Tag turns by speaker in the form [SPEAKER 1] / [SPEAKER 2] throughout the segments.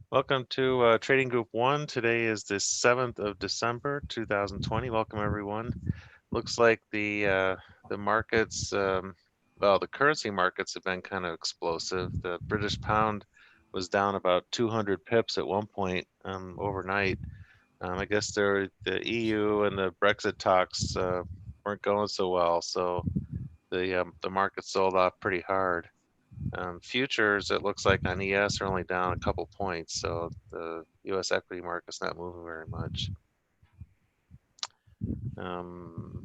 [SPEAKER 1] Welcome to Trading Group 1. Today is the 7th of December, 2020. Welcome, everyone. Looks like the markets, well, the currency markets have been kind of explosive. The British pound was down about 200 pips at one point overnight. I guess the EU and the Brexit talks weren't going so well, so the market sold off pretty hard. Futures, it looks like on ES are only down a couple points, so the U.S. equity market's not moving very much. Oh,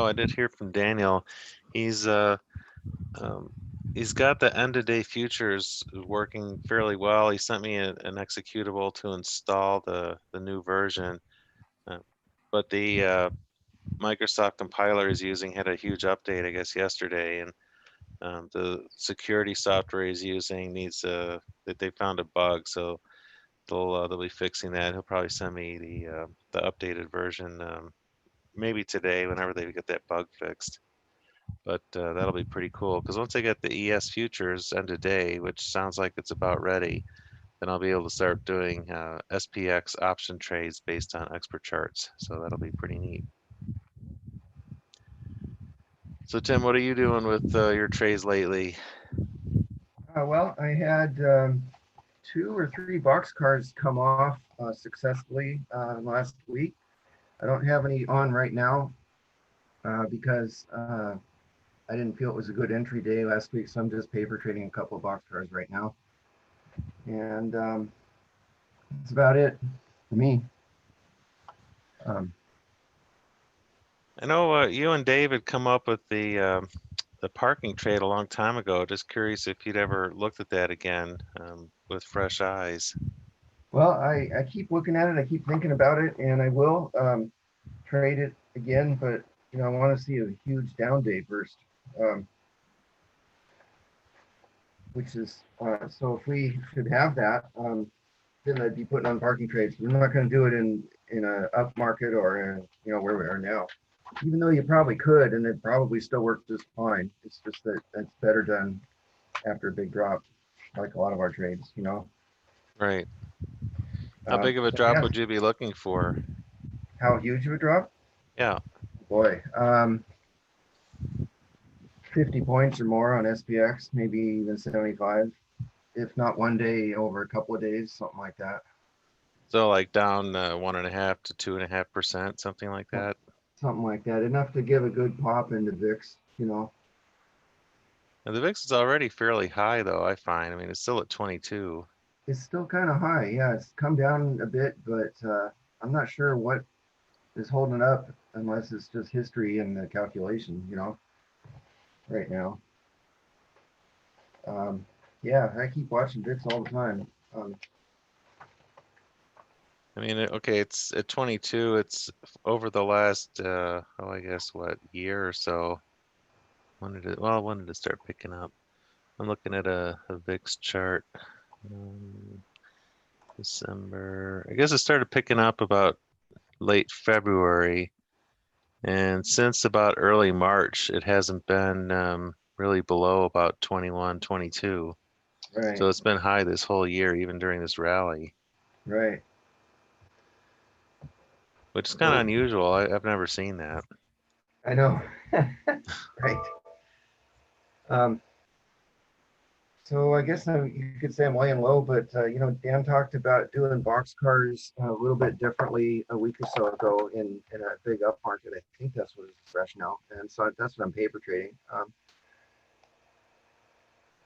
[SPEAKER 1] I did hear from Daniel. He's he's got the end-of-day futures working fairly well. He sent me an executable to install the new version, but the Microsoft compiler he's using had a huge update, I guess, yesterday, and the security software he's using needs that they found a bug, so they'll be fixing that. He'll probably send me the updated version maybe today, whenever they get that bug fixed. But that'll be pretty cool because once I get the ES futures end of day, which sounds like it's about ready, then I'll be able to start doing SPX option trades based on ExperCharts. So that'll be pretty neat. So Tim, what are you doing with your trades lately?
[SPEAKER 2] Well, I had 2 or 3 boxcars come off successfully last week. I don't have any on right now because I didn't feel it was a good entry day last week, so I'm just paper trading a couple of boxcars right now. And that's about it for me.
[SPEAKER 1] I know you and Dave had come up with the parking trade a long time ago. Just curious if you'd ever looked at that again with fresh eyes.
[SPEAKER 2] Well, I keep looking at it. I keep thinking about it, and I will trade it again. But I want to see a huge down day first, which is so. If we should have that, then I'd be putting on parking trades. We're not going to do it in a up market or where we are now. Even though you probably could, and it probably still work just fine. It's just that it's better done after a big drop, like a lot of our trades.
[SPEAKER 1] Right. How big of a
[SPEAKER 2] So
[SPEAKER 1] drop
[SPEAKER 2] yeah,
[SPEAKER 1] would you be looking for?
[SPEAKER 2] how huge of a drop?
[SPEAKER 1] Yeah.
[SPEAKER 2] Boy, 50 points or more on SPX, maybe even 75. If not one day, over a couple of days, something like that.
[SPEAKER 1] So like down 1.5 to 2.5%, something like that.
[SPEAKER 2] Something like that. Enough to give a good pop into VIX.
[SPEAKER 1] And the VIX is already fairly high, though, I find. I mean, it's still at 22.
[SPEAKER 2] It's still kind of high. Yeah, it's come down a bit, but I'm not sure what is holding up unless it's just history and the calculation, right now. Um, yeah, I keep watching VIX all the time.
[SPEAKER 1] I mean, okay, it's at 22. It's over the last, I guess, what, year or so. When did it start picking up? I'm looking at a VIX chart. December. I guess it started picking up about late February. And since about early March, it hasn't been really below about 21, 22.
[SPEAKER 2] Right,
[SPEAKER 1] So it's been high this whole year, even during this rally,
[SPEAKER 2] right.
[SPEAKER 1] which is kind of
[SPEAKER 2] So
[SPEAKER 1] unusual. I've never seen that.
[SPEAKER 2] I know, right. Um, so I guess you could say I'm laying low, but Dan talked about doing box cars a little bit differently a week or so ago in a big up market. I think that's what his rationale, and so that's what I'm paper trading.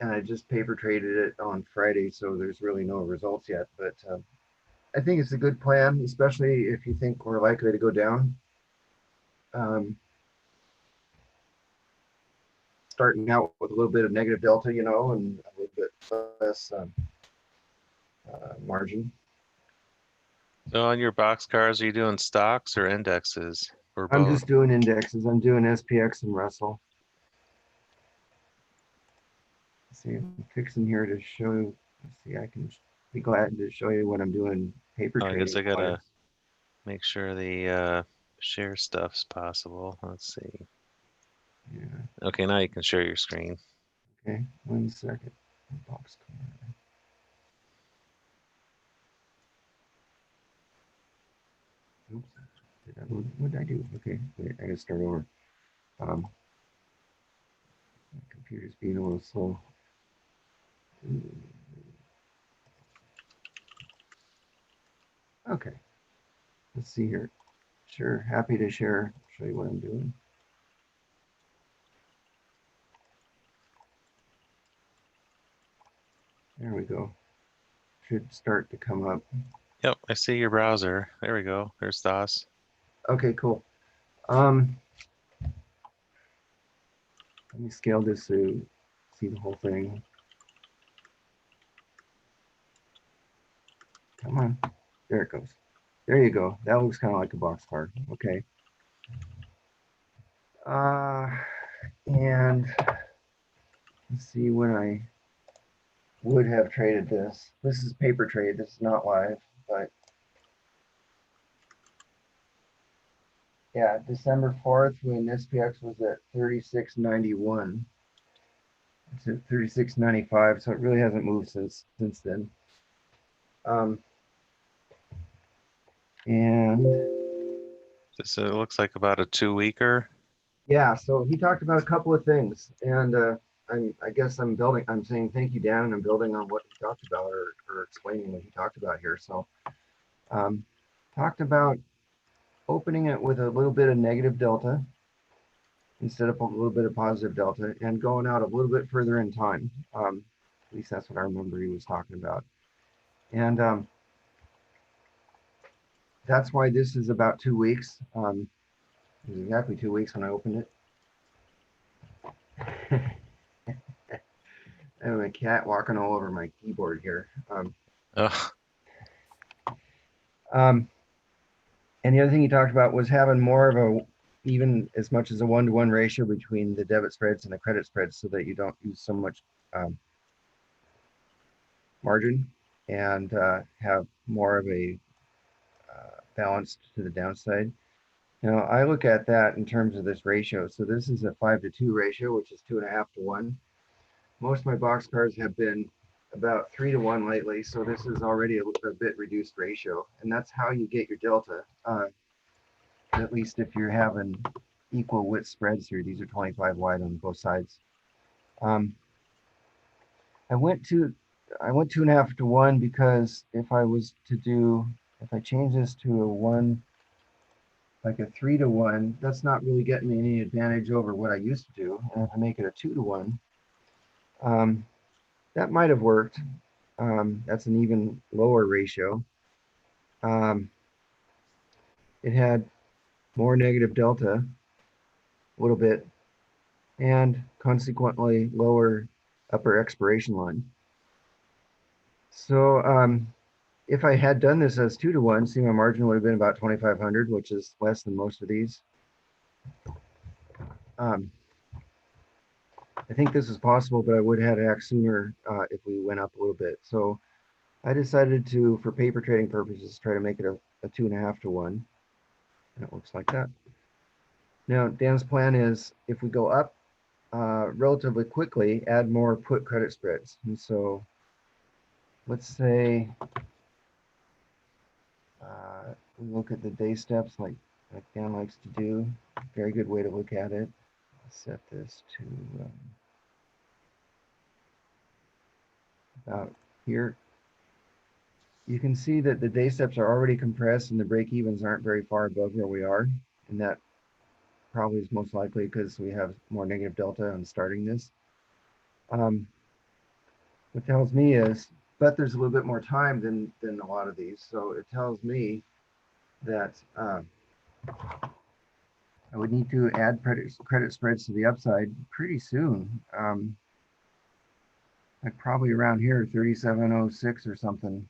[SPEAKER 2] And I just paper traded it on Friday, so there's really no results yet. But I think it's a good plan, especially if you think we're likely to go down. Um, Starting out with a little bit of negative delta, and a little bit less margin.
[SPEAKER 1] So on your box cars, are you doing stocks or indexes or
[SPEAKER 2] I'm
[SPEAKER 1] both?
[SPEAKER 2] just doing indexes. I'm doing SPX and Russell. Let's see, I'm fixing here to show you. Let's see, I can be glad to show you what I'm doing paper
[SPEAKER 1] Oh, I guess
[SPEAKER 2] trading
[SPEAKER 1] I
[SPEAKER 2] wise.
[SPEAKER 1] gotta make sure the share stuff's possible. Let's see.
[SPEAKER 2] Yeah.
[SPEAKER 1] Okay, now you can share your screen.
[SPEAKER 2] Okay. 1 second. Box card. What did I do? Okay, wait, I gotta start over. My computer's being a little slow. Okay, let's see here. Sure, happy to share, show you what I'm doing. There we go. Should start to come up.
[SPEAKER 1] Yep, I see your browser. There we go. There's DOS.
[SPEAKER 2] Okay, cool. Let me scale this so you see the whole thing. Come on. There it goes. There you go. That looks kind of like a boxcar. Okay. And let's see when I would have traded this. This is paper trade. This is not live, but yeah, December 4th when SPX was at 36.91. It's at 36.95, so it really hasn't moved since then. And
[SPEAKER 1] This looks like about a 2-weeker.
[SPEAKER 2] yeah, so he talked about a couple of things, and I guess I'm saying thank you, Dan, and I'm building on what he talked about or explaining what he talked about here. So, talked about opening it with a little bit of negative delta instead of a little bit of positive delta and going out a little bit further in time. At least that's what I remember he was talking about. And that's why this is about 2 weeks. It was exactly 2 weeks when I opened it. And my cat walking all over my keyboard here.
[SPEAKER 1] Oh,
[SPEAKER 2] And the other thing he talked about was having more of a, even as much as a 1-to-1 ratio between the debit spreads and the credit spreads so that you don't use so much margin and have more of a balance to the downside. Now, I look at that in terms of this ratio. So this is a 5-to-2 ratio, which is 2.5-to-1. Most of my boxcars have been about 3-to-1 lately, so this is already a bit reduced ratio, and that's how you get your delta. At least if you're having equal width spreads here, these are 25 wide on both sides. I went 2.5-to-1 because if I change this to a 1, like a 3-to-1, that's not really getting me any advantage over what I used to do. And if I make it a 2-to-1, that might have worked. That's an even lower ratio. It had more negative delta, a little bit, and consequently lower upper expiration line. So if I had done this as 2-to-1, see, my margin would have been about 2,500, which is less than most of these. I think this is possible, but I would have had to act sooner if we went up a little bit. So I decided to, for paper trading purposes, try to make it a 2.5-to-1. And it looks like that. Now, Dan's plan is if we go up relatively quickly, add more put credit spreads. And so let's say we look at the day steps like Dan likes to do. Very good way to look at it. I'll set this to about here. You can see that the day steps are already compressed and the break evens aren't very far above where we are. And that probably is most likely because we have more negative delta on starting this. What tells me is, but there's a little bit more time than a lot of these. So it tells me that I would need to add credit spreads to the upside pretty soon. Like probably around here, 37.06 or something.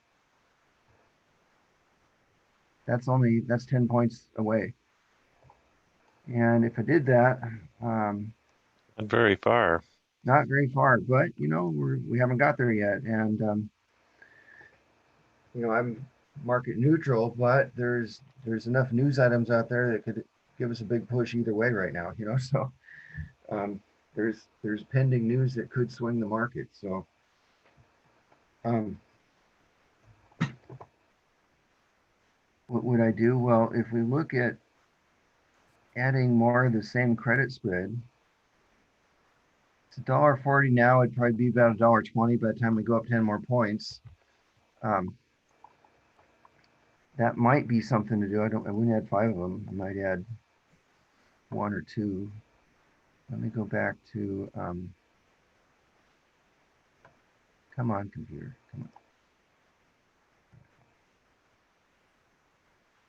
[SPEAKER 2] That's 10 points away. And if I did that,
[SPEAKER 1] not very far.
[SPEAKER 2] not very far, but you know, we haven't got there yet. And you know, I'm market neutral, but there's enough news items out there that could give us a big push either way right now, you know. So there's pending news that could swing the market. So what would I do? Well, if we look at adding more of the same credit spread, it's $1.40 now. It'd probably be about $1.20 by the time we go up 10 more points. That might be something to do. I wouldn't add 5 of them. I might add 1 or 2. Let me go back to, come on, computer, come on.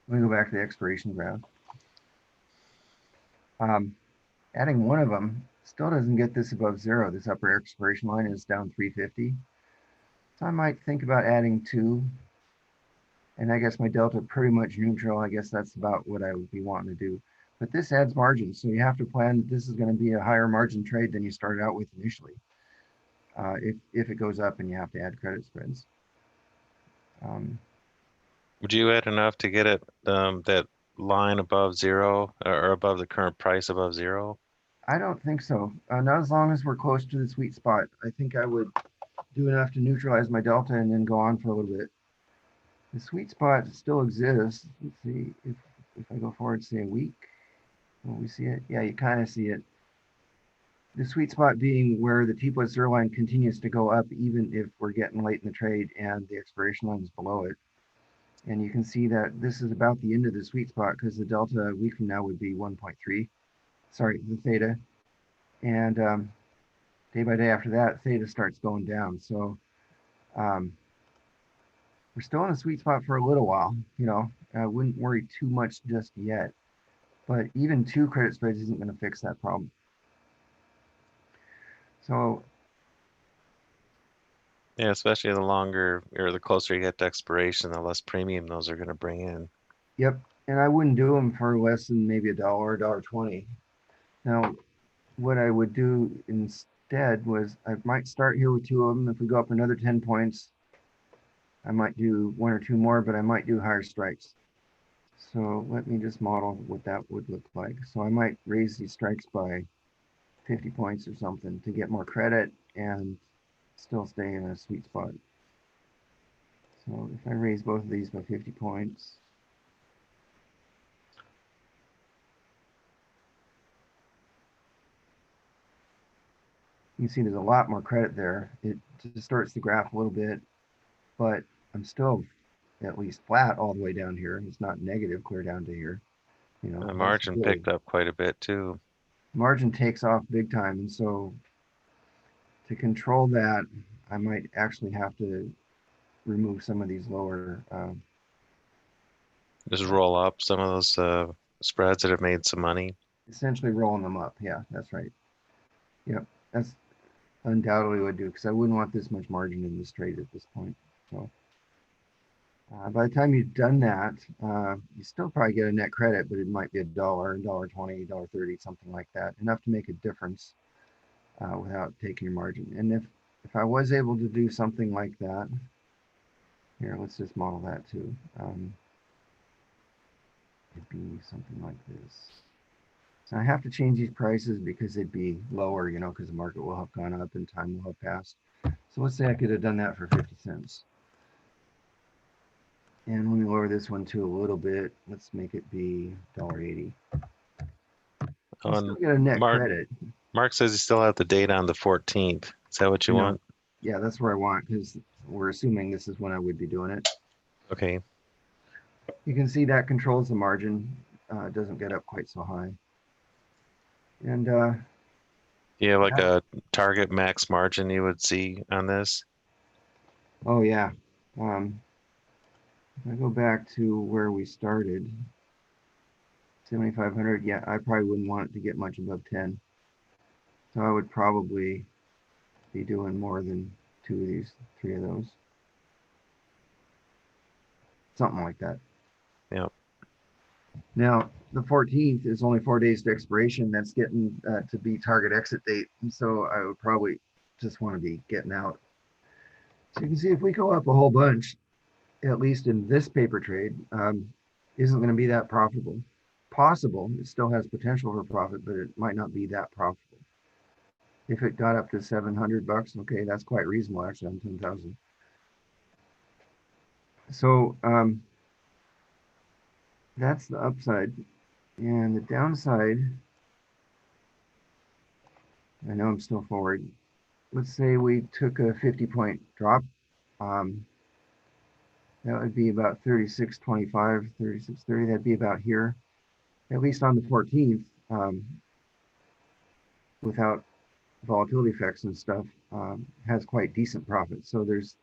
[SPEAKER 2] Let me go back to the expiration graph. Adding 1 of them still doesn't get this above 0. This upper expiration line is down 350. So I might think about adding 2. And I guess my delta pretty much neutral. I guess that's about what I would be wanting to do. But this adds margin. So you have to plan that this is going to be a higher margin trade than you started out with initially. If it goes up and you have to add credit spreads.
[SPEAKER 1] Would you add enough to get it that line above 0 or above the current price above 0?
[SPEAKER 2] I don't think so. Not as long as we're close to the sweet spot. I think I would do enough to neutralize my delta and then go on for a little bit. The sweet spot still exists. Let's see if I go forward, say a week. Will we see it? Yeah, you kind of see it. The sweet spot being where the T+0 line continues to go up even if we're getting late in the trade and the expiration line is below it. And you can see that this is about the end of the sweet spot because the delta a week from now would be 1.3. Sorry, the theta. And day by day after that, theta starts going down. So we're still in a sweet spot for a little while. You know, I wouldn't worry too much just yet. But even 2 credit spreads isn't going to fix that problem. So
[SPEAKER 1] yeah, especially the longer or the closer you get to expiration, the less premium those are going to bring in.
[SPEAKER 2] Yep, and I wouldn't do them for less than maybe $1 or $1.20. Now, what I would do instead was I might start here with 2 of them. If we go up another 10 points, I might do 1 or 2 more, but I might do higher strikes. So let me just model what that would look like. So I might raise these strikes by 50 points or something to get more credit and still stay in a sweet spot. So if I raise both of these by 50 points, you can see there's a lot more credit there. It distorts the graph a little bit, but I'm still at least flat all the way down here. It's not negative clear down to here. You know,
[SPEAKER 1] The margin picked up quite a bit too.
[SPEAKER 2] Margin takes off big time, and so to control that, I might actually have to remove some of these lower.
[SPEAKER 1] Just roll up some of those spreads that have made some money.
[SPEAKER 2] Essentially rolling them up. Yeah, that's right. Yep, that's undoubtedly would do because I wouldn't want this much margin in this trade at this point. So by the time you've done that, you still probably get a net credit, but it might be $1, $1.20, $1.30, something like that, enough to make a difference without taking your margin. And if I was able to do something like that, here, let's just model that too. It'd be something like this. So I have to change these prices because it'd be lower, you know, because the market will have gone up and time will have passed. So let's say I could have done that for 50 cents. And let me lower this one too a little bit. Let's make it be $1.80. You still get a net credit.
[SPEAKER 1] Mark says you still have the date on the 14th. Is that what you want?
[SPEAKER 2] Yeah, that's where I want because we're assuming this is when I would be doing it.
[SPEAKER 1] Okay.
[SPEAKER 2] You can see that controls the margin. It doesn't get up quite so high. And
[SPEAKER 1] you have like a target max margin you would see on this?
[SPEAKER 2] Oh yeah. If I go back to where we started, 7,500, yeah, I probably wouldn't want it to get much above 10. So I would probably be doing more than 2 of these, 3 of those. Something like that.
[SPEAKER 1] Yeah.
[SPEAKER 2] Now, the 14th is only 4 days to expiration. That's getting to be target exit date. And so I would probably just want to be getting out. So you can see if we go up a whole bunch, at least in this paper trade, isn't going to be that profitable. Possible, it still has potential for profit, but it might not be that profitable. If it got up to $700, okay, that's quite reasonable actually on 10,000. So That's the upside. And the downside, I know I'm still forward. Let's say we took a 50-point drop. Um, that would be about 36.25, 36.30. That'd be about here, at least on the 14th, without volatility effects and stuff, has quite decent profit. So there's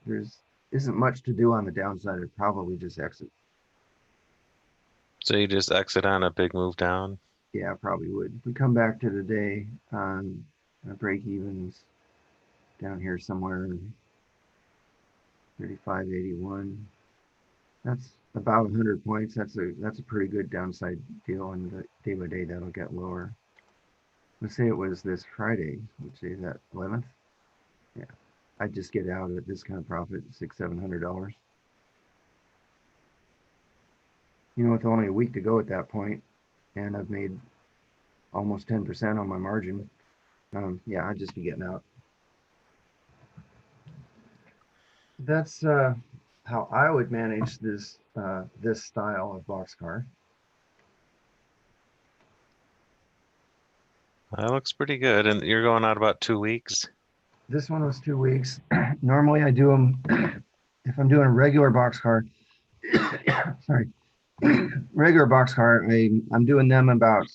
[SPEAKER 2] isn't much to do on the downside. I'd probably just exit.
[SPEAKER 1] So you just exit on a big move down?
[SPEAKER 2] Yeah, I probably would. If we come back to today on break evens down here somewhere, 35.81. That's about 100 points. That's a pretty good downside deal, and the day by day that'll get lower. Let's say it was this Friday, which is that 11th. Yeah, I'd just get out at this kind of profit, $600-700. You know, with only a week to go at that point, and I've made almost 10% on my margin. Yeah, I'd just be getting out. That's how I would manage this this style of boxcar.
[SPEAKER 1] That looks pretty good. And you're going out about 2 weeks?
[SPEAKER 2] This one was 2 weeks. Normally I do them if I'm doing a regular boxcar. Sorry, regular boxcar. I'm doing them about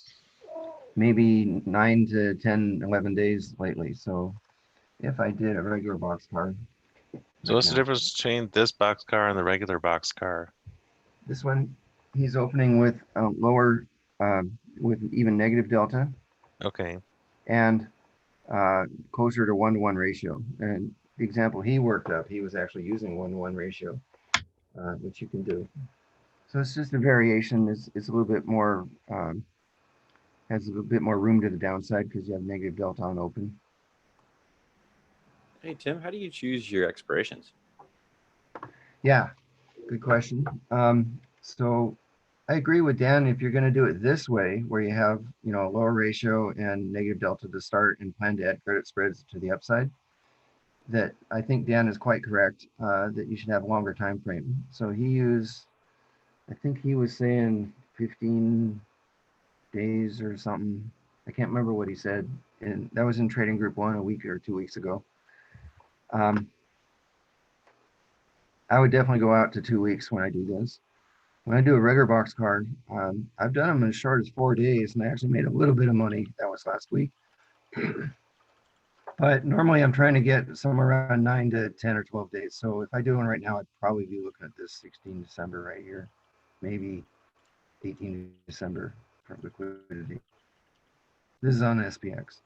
[SPEAKER 2] maybe 9 to 10, 11 days lately. So if I did a regular boxcar
[SPEAKER 1] So
[SPEAKER 2] right
[SPEAKER 1] what's the
[SPEAKER 2] now,
[SPEAKER 1] difference between this boxcar and the regular boxcar?
[SPEAKER 2] this one he's opening with lower with even negative delta
[SPEAKER 1] Okay.
[SPEAKER 2] and closer to 1-to-1 ratio. And the example he worked up, he was actually using 1-to-1 ratio, which you can do. So it's just a variation. It's a little bit more, has a little bit more room to the downside because you have negative delta on open.
[SPEAKER 3] Hey, Tim, how do you choose your expirations?
[SPEAKER 2] Yeah, good question. So I agree with Dan. If you're going to do it this way, where you have, you know, a lower ratio and negative delta to start and plan to add credit spreads to the upside, that I think Dan is quite correct, that you should have a longer time frame. So he used, I think he was saying 15 days or something. I can't remember what he said. And that was in Trading Group 1 a week or 2 weeks ago. I would definitely go out to 2 weeks when I do this. When I do a regular boxcar, I've done them as short as 4 days, and I actually made a little bit of money. That was last week. But normally I'm trying to get somewhere around 9 to 10 or 12 days. So if I do one right now, I'd probably be looking at this 16 December right here, maybe 18 December for liquidity. This is on SPX.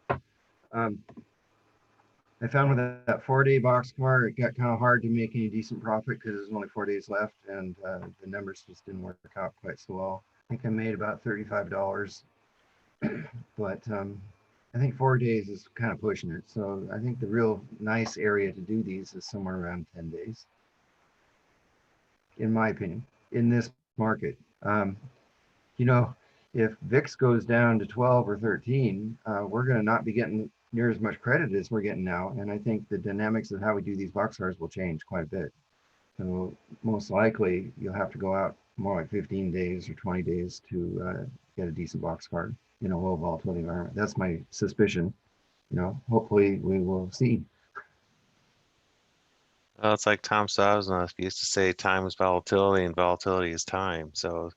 [SPEAKER 2] I found with that 4-day boxcar, it got kind of hard to make any decent profit because there's only 4 days left, and the numbers just didn't work out quite so well. I think I made about $35, but I think 4 days is kind of pushing it. So I think the real nice area to do these is somewhere around 10 days, in my opinion, in this market. You know, if VIX goes down to 12 or 13, we're going to not be getting near as much credit as we're getting now. And I think the dynamics of how we do these boxcars will change quite a bit. So most likely you'll have to go out more like 15 days or 20 days to get a decent boxcar in a low volatility environment. That's my suspicion. You know, hopefully we will see.
[SPEAKER 1] Well, it's like Tom Sosnoff used to say, time is volatility and volatility is time. So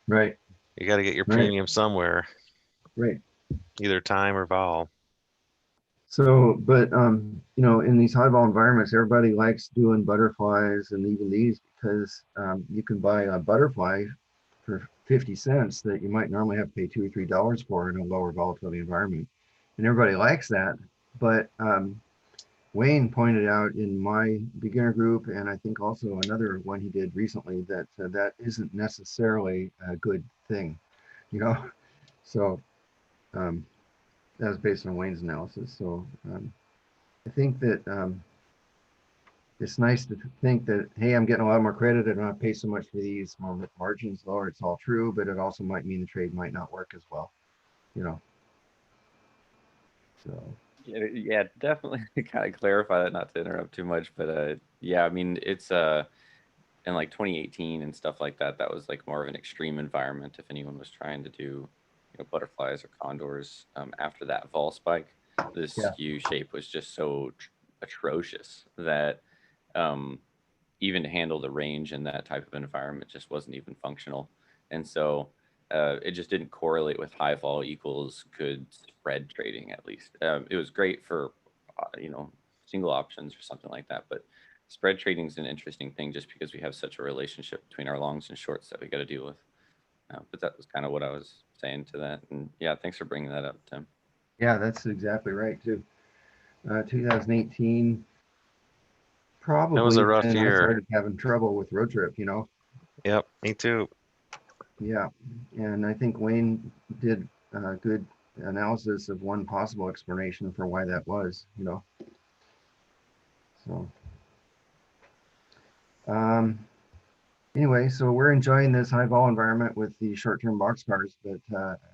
[SPEAKER 2] Right,
[SPEAKER 1] you got to get your
[SPEAKER 2] right,
[SPEAKER 1] premium somewhere,
[SPEAKER 2] right.
[SPEAKER 1] either time or vol.
[SPEAKER 2] So, but you know, in these high vol environments, everybody likes doing butterflies and even these because you can buy a butterfly for 50 cents that you might normally have to pay $2 or $3 for in a lower volatility environment. And everybody likes that. But Wayne pointed out in my beginner group, and I think also another one he did recently, that that isn't necessarily a good thing, you know? So that was based on Wayne's analysis. So I think that it's nice to think that, hey, I'm getting a lot more credit. I don't have to pay so much for these. My margins lower. It's all true, but it also might mean the trade might not work as well, you know. So
[SPEAKER 3] Yeah, definitely kind of clarify that, not to interrupt too much, but yeah, I mean, it's in like 2018 and stuff like that, that was like more of an extreme environment. If anyone was trying to do, you know, butterflies or condors after that vol spike, the skew shape was just so atrocious that even to handle the range in that type of environment just wasn't even functional. And so it just didn't correlate with high vol equals good spread trading, at least. It was great for, you know, single options or something like that. But spread trading is an interesting thing just because we have such a relationship between our longs and shorts that we got to deal with. But that was kind of what I was saying to that. And yeah, thanks for bringing that up, Tim.
[SPEAKER 2] Yeah, that's exactly right too. 2018, probably
[SPEAKER 1] That was a rough
[SPEAKER 2] when I
[SPEAKER 1] year.
[SPEAKER 2] started having trouble with road trip, you know.
[SPEAKER 1] Yep, me too.
[SPEAKER 2] Yeah, and I think Wayne did good analysis of one possible explanation for why that was, you know. So, anyway, so we're enjoying this high vol environment with the short-term boxcars, but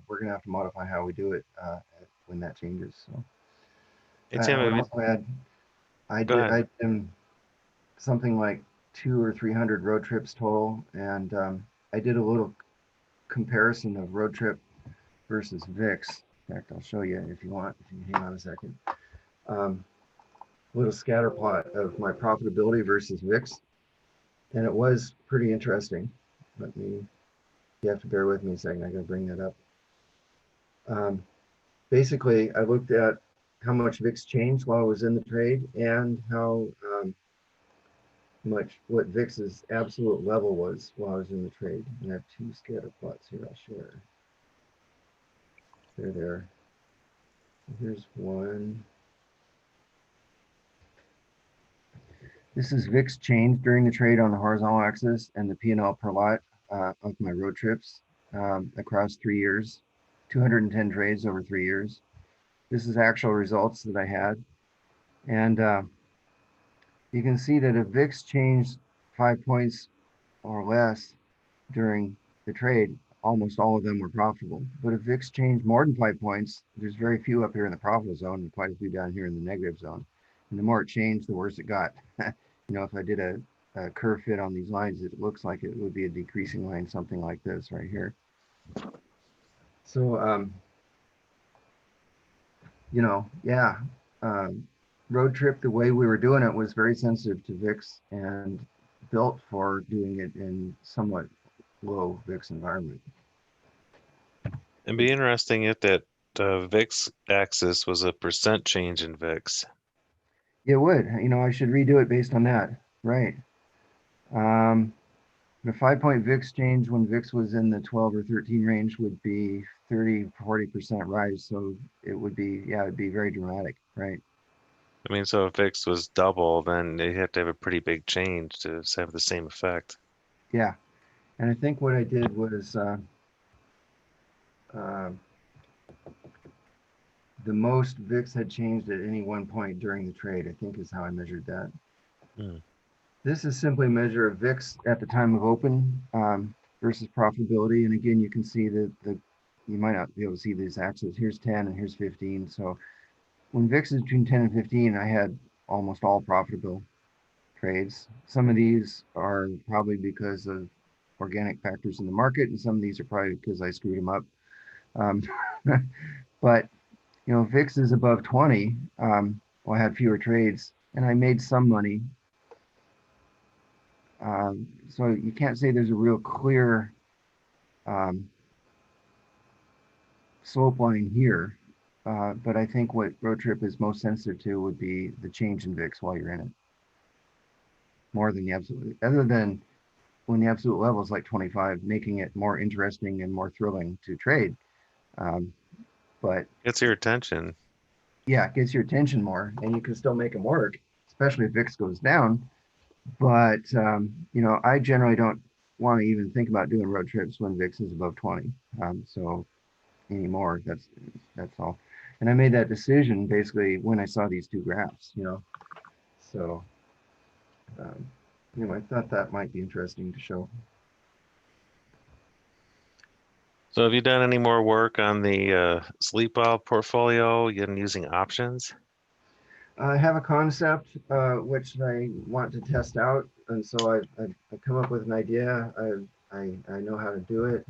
[SPEAKER 2] we're gonna have to modify how we do it when that changes. So,
[SPEAKER 1] Hey,
[SPEAKER 2] I
[SPEAKER 1] Tim,
[SPEAKER 2] would
[SPEAKER 1] have you,
[SPEAKER 2] also add, I
[SPEAKER 1] go
[SPEAKER 2] did
[SPEAKER 1] ahead.
[SPEAKER 2] something like 200 or 300 road trips total, and I did a little comparison of road trip versus VIX. In fact, I'll show you if you want. If you hang on a second. Little scatter plot of my profitability versus VIX, and it was pretty interesting. Let me. You have to bear with me a second. I gotta bring that up. Basically, I looked at how much VIX changed while I was in the trade and how much what VIX's absolute level was while I was in the trade. And I have two scatter plots here I'll share. They're there. Here's one. This is VIX change during the trade on the horizontal axis and the P&L per lot of my road trips across 3 years, 210 trades over 3 years. This is actual results that I had. And you can see that if VIX changed 5 points or less during the trade, almost all of them were profitable. But if VIX changed more than 5 points, there's very few up here in the profitable zone and quite a few down here in the negative zone. And the more it changed, the worse it got. You know, if I did a curve fit on these lines, it looks like it would be a decreasing line, something like this right here. So, you know, yeah, road trip, the way we were doing it was very sensitive to VIX and built for doing it in somewhat low VIX environment.
[SPEAKER 1] It'd be interesting if that VIX axis was a percent change in VIX.
[SPEAKER 2] It would, you know, I should redo it based on that, right? The 5-point VIX change when VIX was in the 12 or 13 range would be 30-40% rise. So it would be, yeah, it'd be very dramatic, right?
[SPEAKER 1] I mean, so if VIX was double, then they have to have a pretty big change to have the same effect.
[SPEAKER 2] Yeah. And I think what I did was the most VIX had changed at any one point during the trade, I think is how I measured that. This is simply a measure of VIX at the time of open versus profitability. And again, you can see that you might not be able to see these axes. Here's 10 and here's 15. So when VIX is between 10 and 15, I had almost all profitable trades. Some of these are probably because of organic factors in the market, and some of these are probably because I screwed them up. But you know, VIX is above 20. Well, I had fewer trades, and I made some money. So you can't say there's a real clear slope line here. But I think what road trip is most sensitive to would be the change in VIX while you're in it. More than the absolute, other than when the absolute level is like 25, making it more interesting and more thrilling to trade. But
[SPEAKER 1] Gets your attention.
[SPEAKER 2] yeah, it gets your attention more, and you can still make them work, especially if VIX goes down. But you know, I generally don't want to even think about doing road trips when VIX is above 20. So anymore, that's all. And I made that decision basically when I saw these two graphs, you know. So anyway, I thought that might be interesting to show.
[SPEAKER 1] So have you done any more work on the sleep oil portfolio? You been using options?
[SPEAKER 2] I have a concept which I want to test out, and so I've come up with an idea. I know how to do it,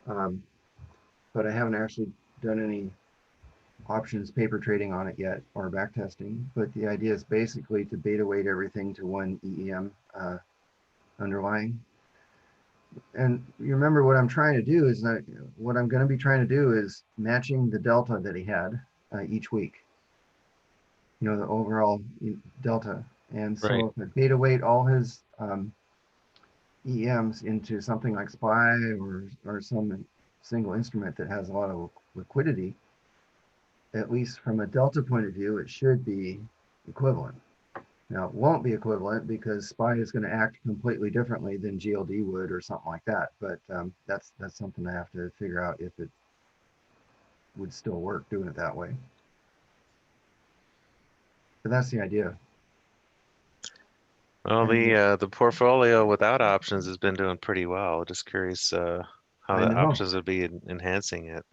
[SPEAKER 2] but I haven't actually done any options paper trading on it yet or back testing. But the idea is basically to beta weight everything to one EEM underlying. And you remember what I'm trying to do is that what I'm going to be trying to do is matching the delta that he had each week. You know, the overall delta. And
[SPEAKER 1] Right.
[SPEAKER 2] so if I beta weight all his EMs into something like SPY or some single instrument that has a lot of liquidity, at least from a delta point of view, it should be equivalent. Now, it won't be equivalent because SPY is going to act completely differently than GLD would or something like that. But that's something I have to figure out if it would still work doing it that way. But that's the idea.
[SPEAKER 1] Well, the portfolio without options has been doing pretty well. Just curious how
[SPEAKER 2] I
[SPEAKER 1] the
[SPEAKER 2] know.
[SPEAKER 1] options would be enhancing it.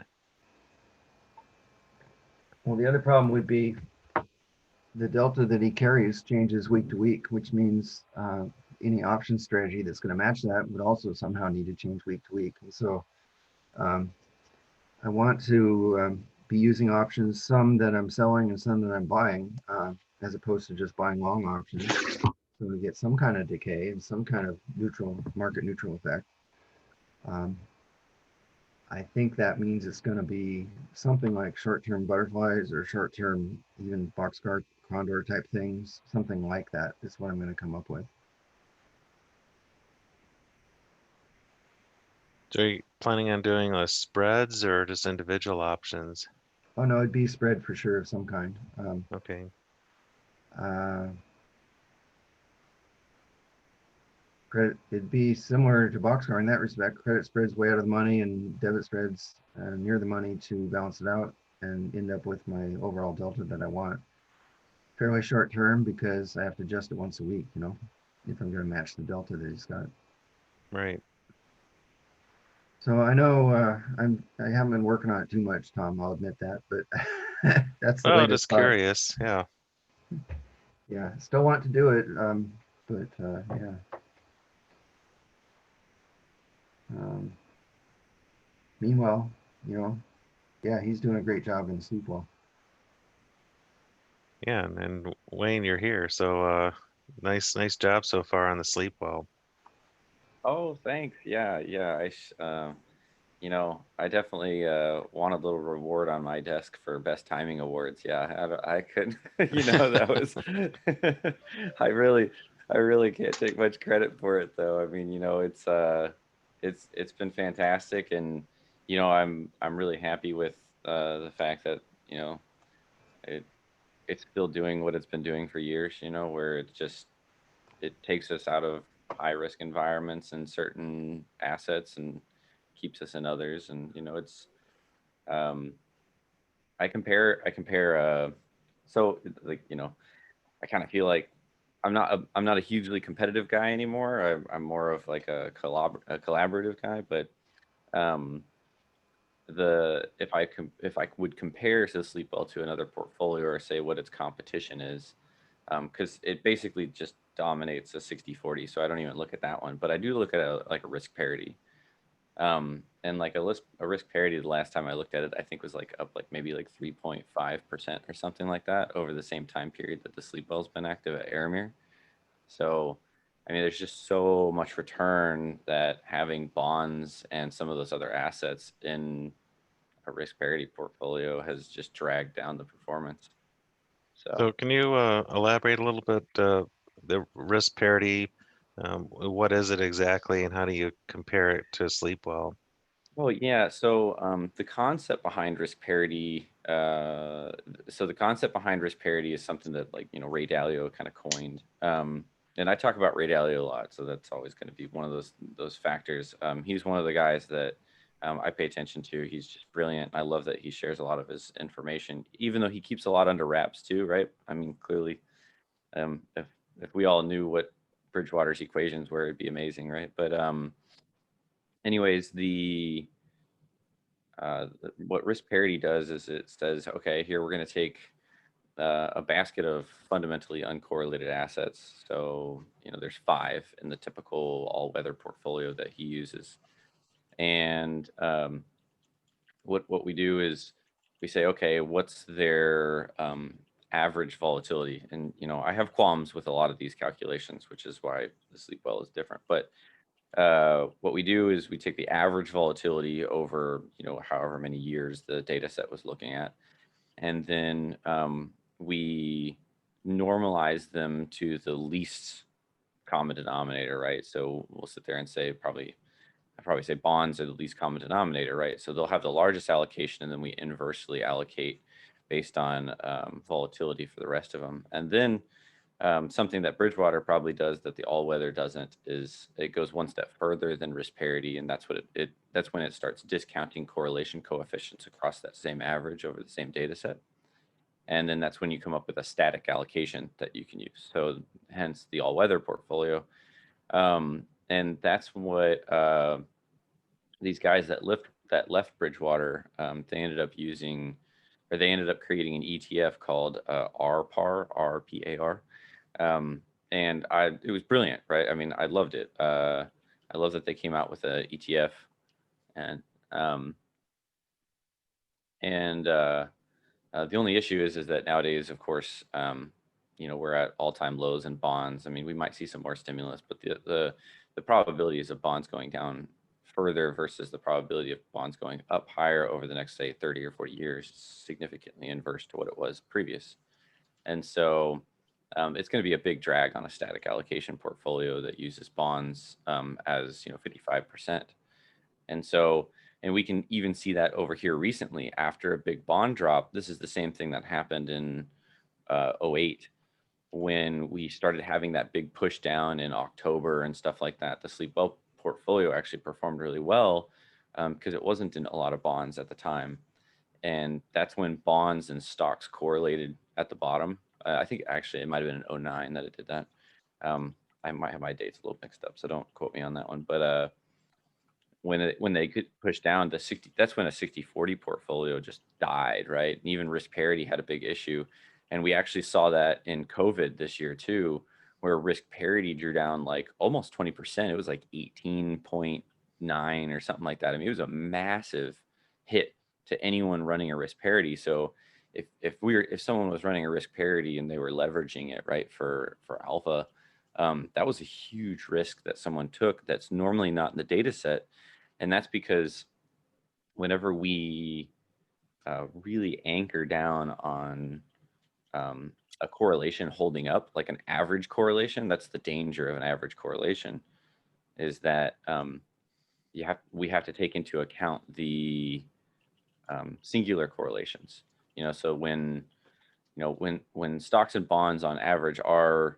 [SPEAKER 2] Well, the other problem would be the delta that he carries changes week to week, which means any option strategy that's going to match that would also somehow need to change week to week. And so I want to be using options, some that I'm selling and some that I'm buying, as opposed to just buying long options. So we get some kind of decay and some kind of market neutral effect. I think that means it's going to be something like short-term butterflies or short-term even boxcar condor type things, something like that is what I'm going to come up with.
[SPEAKER 1] So are you planning on doing spreads or just individual options?
[SPEAKER 2] Oh no, it'd be spread for sure of some kind.
[SPEAKER 1] Okay.
[SPEAKER 2] Credit, it'd be similar to Boxcar in that respect. Credit spreads way out of the money and debit spreads near the money to balance it out and end up with my overall delta that I want. Fairly short term because I have to adjust it once a week, you know, if I'm going to match the delta that he's got.
[SPEAKER 1] Right.
[SPEAKER 2] So I know I haven't been working on it too much, Tom. I'll admit that, but that's the
[SPEAKER 1] Oh,
[SPEAKER 2] latest
[SPEAKER 1] just
[SPEAKER 2] thought.
[SPEAKER 1] curious. Yeah.
[SPEAKER 2] Yeah, still want to do it, but yeah. Meanwhile, you know, yeah, he's doing a great job in sleep well.
[SPEAKER 1] Yeah, and Wayne, you're here. So nice job so far on the sleep well.
[SPEAKER 3] Oh, thanks. Yeah, yeah. You know, I definitely want a little reward on my desk for best timing awards. Yeah, I could, you know, that was, I really can't take much credit for it though. I mean, you know, it's been fantastic, and you know, I'm really happy with the fact that you know it's still doing what it's been doing for years. You know, where it takes us out of high risk environments and certain assets and keeps us in others. And you know, it's I compare so like, you know, I kind of feel like I'm not a hugely competitive guy anymore. I'm more of like a collaborative guy. But if I would compare to Sleepwell to another portfolio, or say what its competition is, because it basically just dominates a 60-40, so I don't even look at that one. But I do look at like a risk parity. And like a risk parity, the last time I looked at it, I think was like up like maybe like 3.5% or something like that over the same time period that the Sleepwell's been active at Aramir. So, I mean, there's just so much return that having bonds and some of those other assets in a risk parity portfolio has just dragged down the performance.
[SPEAKER 1] So can you elaborate a little bit the risk parity? What is it exactly, and how do you compare it to sleep well?
[SPEAKER 3] Well, yeah. So the concept behind risk parity. So the concept behind risk parity is something that, like, you know, Ray Dalio kind of coined. And I talk about Ray Dalio a lot, so that's always going to be one of those factors. He's one of the guys that I pay attention to. He's just brilliant. I love that he shares a lot of his information, even though he keeps a lot under wraps too, right? I mean, clearly, if we all knew what Bridgewater's equations were, it'd be amazing, right? But anyways, what risk parity does is it says, okay, here we're going to take a basket of fundamentally uncorrelated assets. So, there's 5 in the typical all-weather portfolio that he uses. And what we do is we say, okay, what's their average volatility? And, I have qualms with a lot of these calculations, which is why the sleep well is different. But what we do is we take the average volatility over, however many years the data set was looking at. And then we normalize them to the least common denominator, right? So we'll sit there and say I probably say bonds are the least common denominator, right? So they'll have the largest allocation, and then we inversely allocate based on volatility for the rest of them. And then something that Bridgewater probably does that the all-weather doesn't is it goes one step further than risk parity, and that's what that's when it starts discounting correlation coefficients across that same average over the same data set. And then that's when you come up with a static allocation that you can use. So hence the all-weather portfolio. And that's what these guys that left Bridgewater, they ended up using, or they ended up creating an ETF called RPAR, RPAR. And it was brilliant, right? I mean, I loved it. I love that they came out with a ETF, and the only issue is that nowadays, of course, we're at all-time lows in bonds. I mean, we might see some more stimulus, but the probabilities of bonds going down further versus the probability of bonds going up higher over the next, say, 30 or 40 years is significantly inverse to what it was previous. And so it's going to be a big drag on a static allocation portfolio that uses bonds as 55%. And so, and we can even see that over here recently after a big bond drop. This is the same thing that happened in 08 when we started having that big push down in October and stuff like that. The sleep well portfolio actually performed really well because it wasn't in a lot of bonds at the time. And that's when bonds and stocks correlated at the bottom. I think actually it might have been in 09 that it did that. I might have my dates a little mixed up, so don't quote me on that one. But when they could push down to 60, that's when a 60-40 portfolio just died, right? And even risk parity had a big issue. And we actually saw that in COVID this year too, where risk parity drew down like almost 20%. It was like 18.9 or something like that. I mean, it was a massive hit to anyone running a risk parity. So if someone was running a risk parity and they were leveraging it, right, for alpha, that was a huge risk that someone took that's normally not in the data set. And that's because whenever we really anchor down on a correlation holding up, like an average correlation, that's the danger of an average correlation, is that we have to take into account the singular correlations. So when stocks and bonds on average are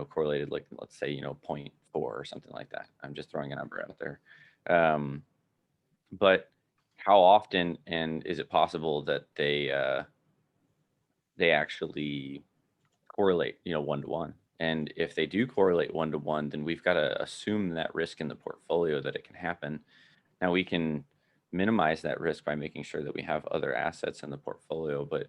[SPEAKER 3] correlated, like let's say 0.4 or something like that. I'm just throwing a number out there. But how often and is it possible that they actually correlate, 1-to-1? And if they do correlate 1-to-1, then we've got to assume that risk in the portfolio that it can happen. Now we can minimize that risk by making sure that we have other assets in the portfolio, but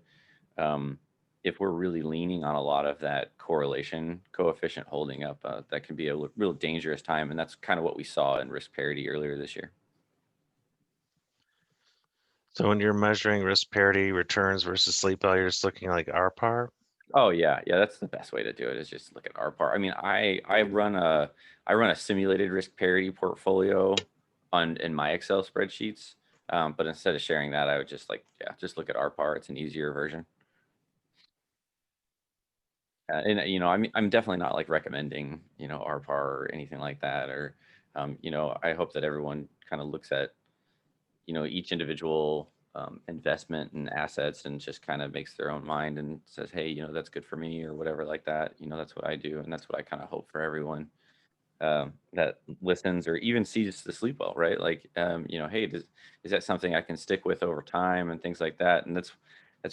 [SPEAKER 3] if we're really leaning on a lot of that correlation coefficient holding up, that can be a real dangerous time. And that's kind of what we saw in risk parity earlier this year.
[SPEAKER 1] So when you're measuring risk parity returns versus sleep well, you're just looking like RPAR?
[SPEAKER 3] Oh yeah, that's the best way to do it, is just look at RPAR. I mean, I run a simulated risk parity portfolio in my Excel spreadsheets, but instead of sharing that, I would just just look at RPAR. It's an easier version. And I'm definitely not like recommending RPAR or anything like that, or I hope that everyone kind of looks at each individual investment and assets and just kind of makes their own mind and says, hey, that's good for me or whatever like that. That's what I do, and that's what I kind of hope for everyone that listens or even sees the sleep well, right? Like hey, is that something I can stick with over time and things like that? And that's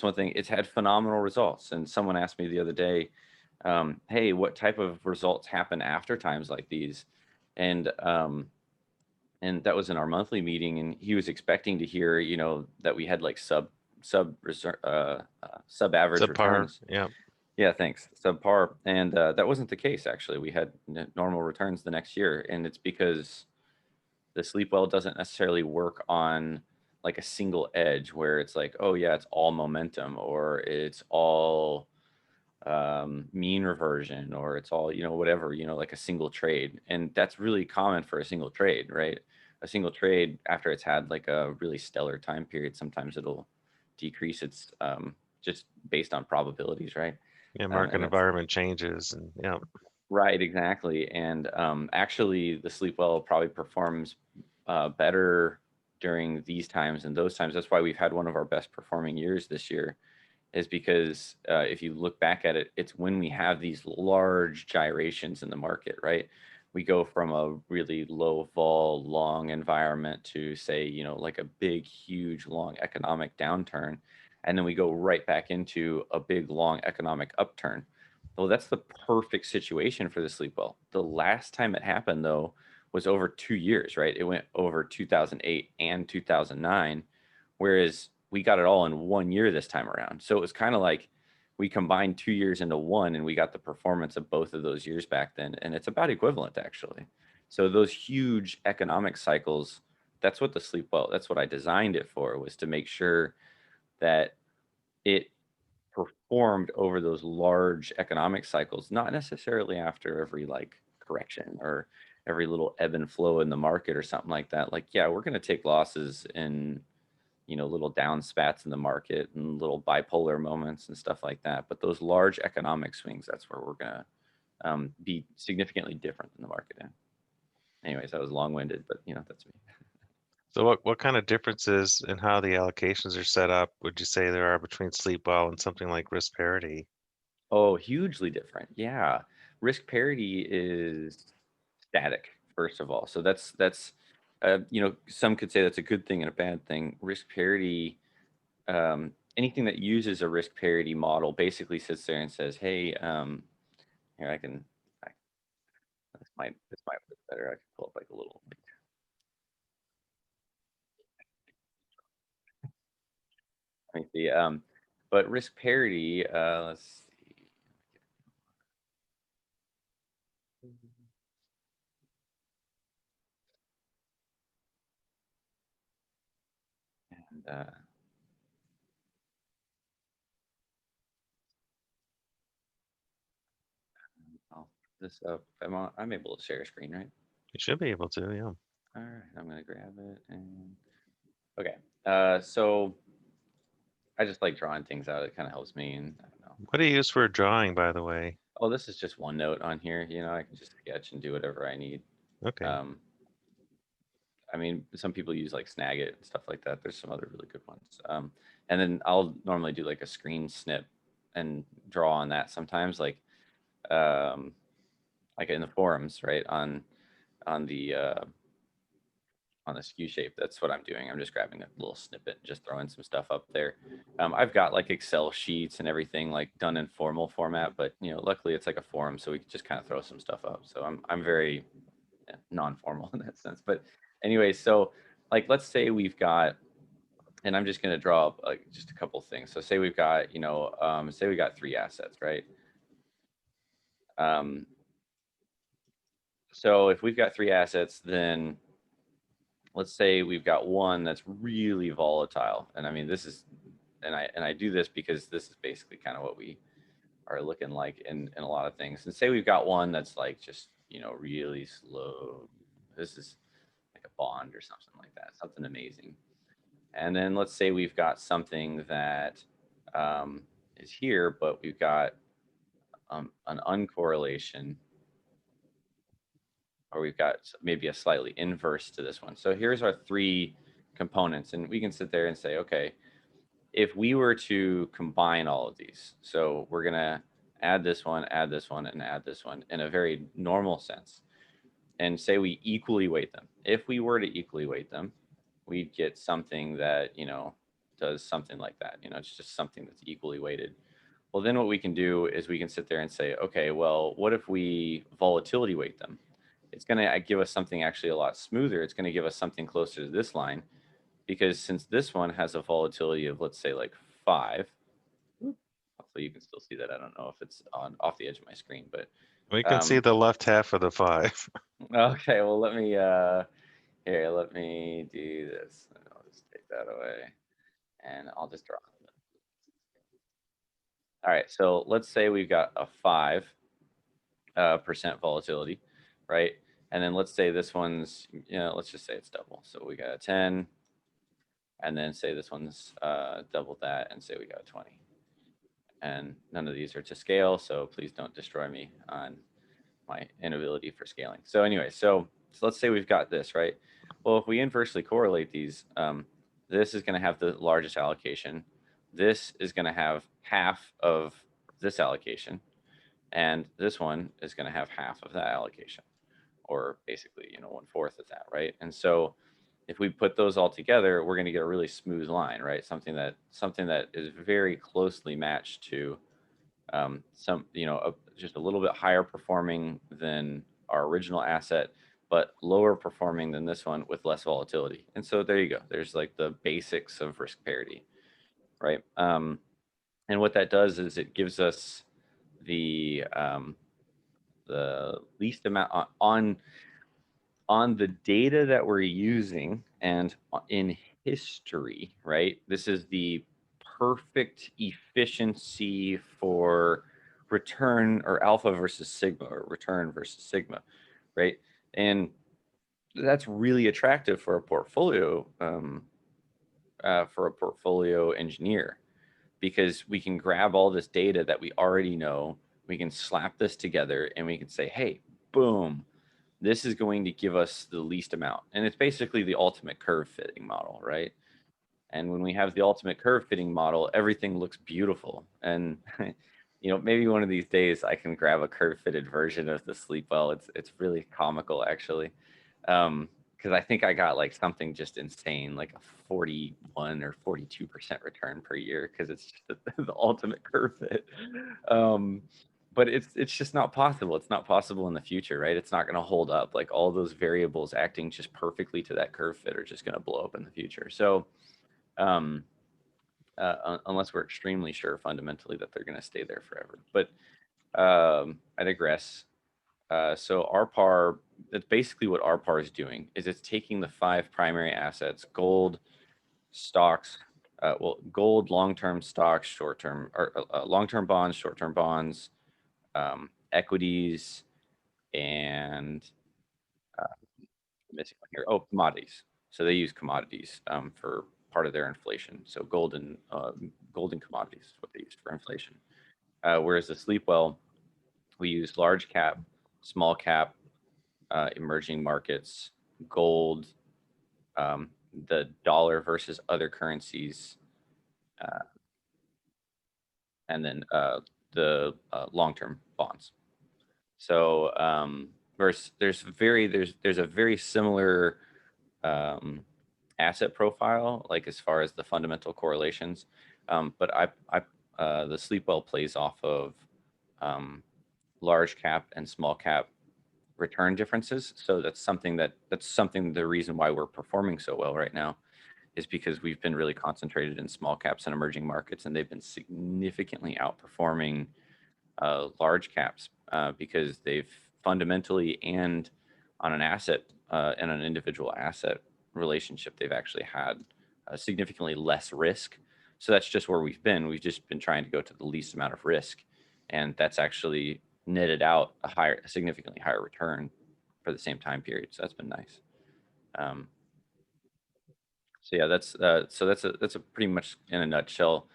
[SPEAKER 3] one thing. It's had phenomenal results. And someone asked me the other day, hey, what type of results happen after times like these? And that was in our monthly meeting, and he was expecting to hear, that we had like sub sub-average
[SPEAKER 1] Subpar,
[SPEAKER 3] returns.
[SPEAKER 1] yeah.
[SPEAKER 3] Yeah, thanks. Subpar. And that wasn't the case, actually. We had normal returns the next year. And it's because the sleep well doesn't necessarily work on like a single edge where it's like, oh, yeah, it's all momentum, or it's all mean reversion, or it's all, whatever, like a single trade. And that's really common for a single trade, right? A single trade, after it's had like a really stellar time period, sometimes it'll decrease its just based on probabilities, right?
[SPEAKER 1] Yeah, market
[SPEAKER 3] And that's
[SPEAKER 1] environment changes, and yeah.
[SPEAKER 3] right, exactly. And actually, the sleep well probably performs better during these times and those times. That's why we've had one of our best performing years this year, is because if you look back at it, it's when we have these large gyrations in the market, right? We go from a really low vol, long environment to, say, like a big, huge, long economic downturn. And then we go right back into a big, long economic upturn. Well, that's the perfect situation for the sleep well. The last time it happened, though, was over 2 years, right? It went over 2008 and 2009, whereas we got it all in 1 year this time around. So it was kind of like we combined 2 years into one, and we got the performance of both of those years back then. And it's about equivalent, actually. So those huge economic cycles, that's what the sleep well, that's what I designed it for, was to make sure that it performed over those large economic cycles, not necessarily after every like correction or every little ebb and flow in the market or something like that. Like, yeah, we're going to take losses in, little down spats in the market and little bipolar moments and stuff like that. But those large economic swings, that's where we're going to be significantly different than the market in. Anyways, that was long-winded, but that's me.
[SPEAKER 1] So what kind of differences in how the allocations are set up would you say there are between sleep well and something like risk parity?
[SPEAKER 3] Oh, hugely different. Yeah. Risk parity is static, first of all. So that's some could say that's a good thing and a bad thing. Risk parity, anything that uses a risk parity model basically sits there and says, hey, here this might work better. I can pull up like a little. Let me see. But risk parity, let's see. And I'll put this up. I'm able to share a screen, right?
[SPEAKER 1] You should be able to, yeah.
[SPEAKER 3] All right, I'm gonna grab it and okay. So I just like drawing things out. It kind of helps me, and I don't know.
[SPEAKER 1] What do you use for a drawing, by the way?
[SPEAKER 3] Oh, this is just OneNote on here. I can just sketch and do whatever I need.
[SPEAKER 1] Okay.
[SPEAKER 3] I mean, some people use like Snagit and stuff like that. There's some other really good ones. And then I'll normally do like a screen snip and draw on that sometimes, like in the forums, right? On the skew shape. That's what I'm doing. I'm just grabbing a little snippet and just throwing some stuff up there. I've got like Excel sheets and everything like done in formal format, but luckily it's like a forum, so we can just kind of throw some stuff up. So I'm very non-formal in that sense. But anyway, so like let's say we've got, and I'm just going to draw up like just a couple things. So say we've got, say we got 3 assets, right? So if we've got 3 assets, then let's say we've got one that's really volatile. And I mean, this is, and I do this because this is basically kind of what we are looking like in a lot of things. And say we've got one that's like just, really slow. This is like a bond or something like that, something amazing. And then let's say we've got something that is here, but we've got an uncorrelation, or we've got maybe a slightly inverse to this one. So here's our 3 components, and we can sit there and say, okay, if we were to combine all of these, so we're gonna add this one, and add this one in a very normal sense, and say we equally weight them. If we were to equally weight them, we'd get something that, does something like that. It's just something that's equally weighted. Well, then what we can do is we can sit there and say, okay, well, what if we volatility weight them? It's going to give us something actually a lot smoother. It's going to give us something closer to this line. because since this one has a volatility of, let's say, like 5, hopefully you can still see that. I don't know if it's on off the edge of my screen, but
[SPEAKER 1] We can see the left half of the 5.
[SPEAKER 3] okay, well, let me here, let me do this. I'll just take that away and I'll just draw. All right, so let's say we've got a 5% volatility, right? And then let's say this one's, let's just say it's double. So we got a 10, and then say this one's double that, and say we got a 20. And none of these are to scale, so please don't destroy me on my inability for scaling. So anyway, so let's say we've got this, right? Well, if we inversely correlate these, this is going to have the largest allocation. This is going to have half of this allocation. And this one is going to have half of that allocation, or basically, 1/4 of that, right? And so if we put those all together, we're going to get a really smooth line, right? Something that is very closely matched to just a little bit higher performing than our original asset, but lower performing than this one with less volatility. And so there you go. There's like the basics of risk parity, right? And what that does is it gives us the least amount on the data that we're using and in history, right? This is the perfect efficiency for return or alpha versus sigma or return versus sigma, right? And that's really attractive for a portfolio engineer, because we can grab all this data that we already know, we can slap this together, and we can say, hey, boom, this is going to give us the least amount. And it's basically the ultimate curve fitting model, right? And when we have the ultimate curve fitting model, everything looks beautiful. And maybe one of these days I can grab a curve fitted version of the sleep well. It's really comical, actually. Because I think I got like something just insane, like a 41 or 42% return per year, because it's just the ultimate curve fit. But it's just not possible. It's not possible in the future, right? It's not going to hold up. Like all those variables acting just perfectly to that curve fit are just going to blow up in the future. So unless we're extremely sure fundamentally that they're going to stay there forever. But I digress. So RPAR, that's basically what RPAR is doing, is it's taking the 5 primary assets: gold, stocks, gold, long-term stocks, short-term, or long-term bonds, short-term bonds, equities, and missing one here. Oh, commodities. So they use commodities for part of their inflation. So gold and commodities is what they use for inflation. Whereas the Sleepwell, we use large cap, small cap, emerging markets, gold, the dollar versus other currencies, and then the long-term bonds. So there's a very similar asset profile, like as far as the fundamental correlations, but the Sleepwell plays off of large cap and small cap return differences. So that's the reason why we're performing so well right now, is because we've been really concentrated in small caps and emerging markets, and they've been significantly outperforming large caps because they've fundamentally and on an asset and an individual asset relationship, they've actually had significantly less risk. So that's just where we've been. We've just been trying to go to the least amount of risk, and that's actually netted out a significantly higher return for the same time period. So that's been nice. So yeah, that's a pretty much in a nutshell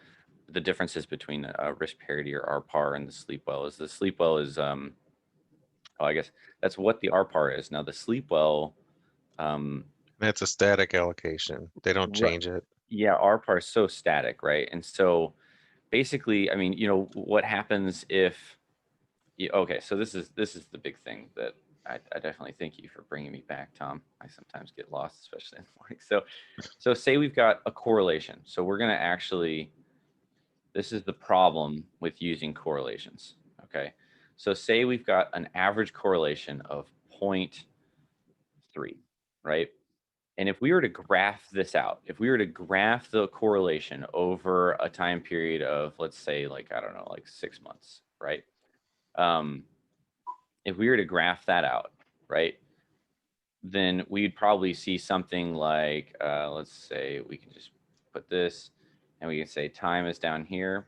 [SPEAKER 3] the differences between risk parity or RPAR and the Sleepwell. Is the Sleepwell is I guess that's what the RPAR is. Now the Sleepwell,
[SPEAKER 1] That's a static allocation. They don't change it.
[SPEAKER 3] Yeah, RPAR is so static, right? And so basically, I mean, what happens if okay, so this is the big thing that I definitely thank you for bringing me back, Tom. I sometimes get lost, especially in the morning. So say we've got a correlation. So we're going to actually, this is the problem with using correlations. Okay. So say we've got an average correlation of 0.3, right? And if we were to graph this out, if we were to graph the correlation over a time period of, let's say, like, I don't know, like 6 months, right? If we were to graph that out, right, then we'd probably see something like, let's say we can just put this, and we can say time is down here,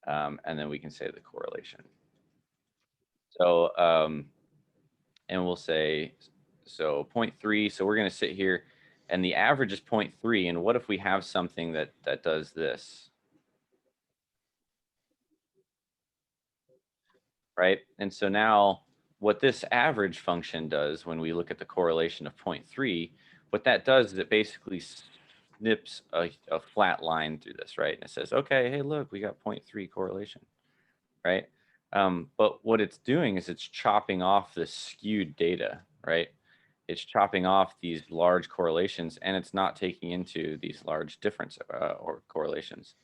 [SPEAKER 3] and then we can say the correlation. So, and we'll say, so 0.3, so we're going to sit here, and the average is 0.3, and what if we have something that does this? Right? And so now what this average function does when we look at the correlation of 0.3, what that does is it basically snips a flat line through this, right? And it says, okay, hey, look, we got 0.3 correlation, right? But what it's doing is it's chopping off the skewed data, right? It's chopping off these large correlations, and it's not taking into these large difference or correlations.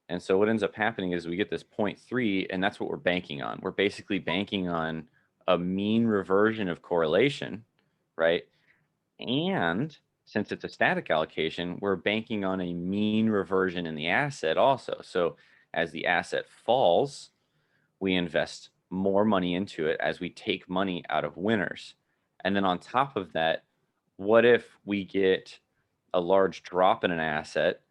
[SPEAKER 3] And so what ends up happening is we get this 0.3, and that's what we're banking on. We're basically banking on a mean reversion of correlation, right? And since it's a static allocation, we're banking on a mean reversion in the asset also. So as the asset falls, we invest more money into it as we take money out of winners. And then on top of that, what if we get a large drop in an asset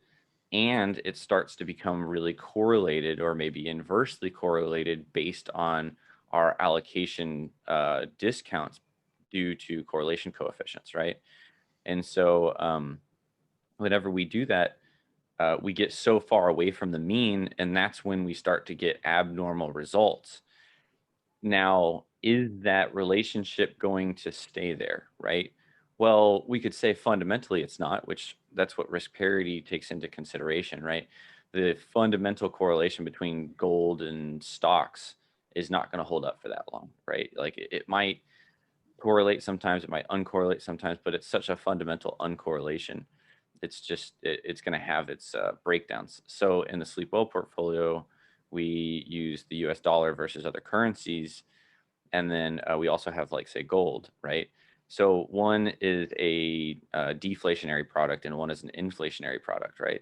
[SPEAKER 3] and it starts to become really correlated or maybe inversely correlated based on our allocation discounts due to correlation coefficients, right? And so whenever we do that, we get so far away from the mean, and that's when we start to get abnormal results. Now, is that relationship going to stay there, right? Well, we could say fundamentally it's not, which that's what risk parity takes into consideration, right? The fundamental correlation between gold and stocks is not going to hold up for that long, right? Like it might correlate sometimes, it might uncorrelate sometimes, but it's such a fundamental uncorrelation. It's just, it's going to have its breakdowns. So in the sleep well portfolio, we use the US dollar versus other currencies. And then we also have, like, say, gold, right? So one is a deflationary product and one is an inflationary product, right?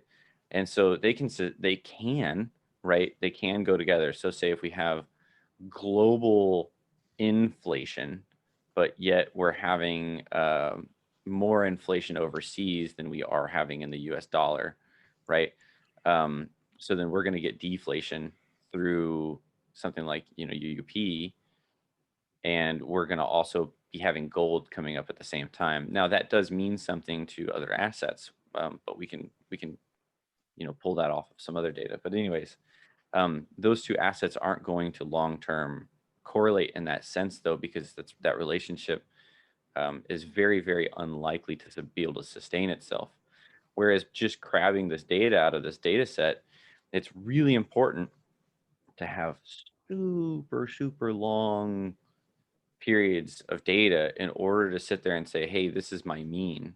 [SPEAKER 3] And so they can, right? They can go together. So say if we have global inflation, but yet we're having more inflation overseas than we are having in the US dollar, right? So then we're going to get deflation through something like, UUP, and we're going to also be having gold coming up at the same time. Now that does mean something to other assets, but we can pull that off of some other data. But anyways, those two assets aren't going to long term correlate in that sense, though, because that relationship is very, very unlikely to be able to sustain itself. Whereas just grabbing this data out of this data set, it's really important to have super, super long periods of data in order to sit there and say, hey, this is my mean,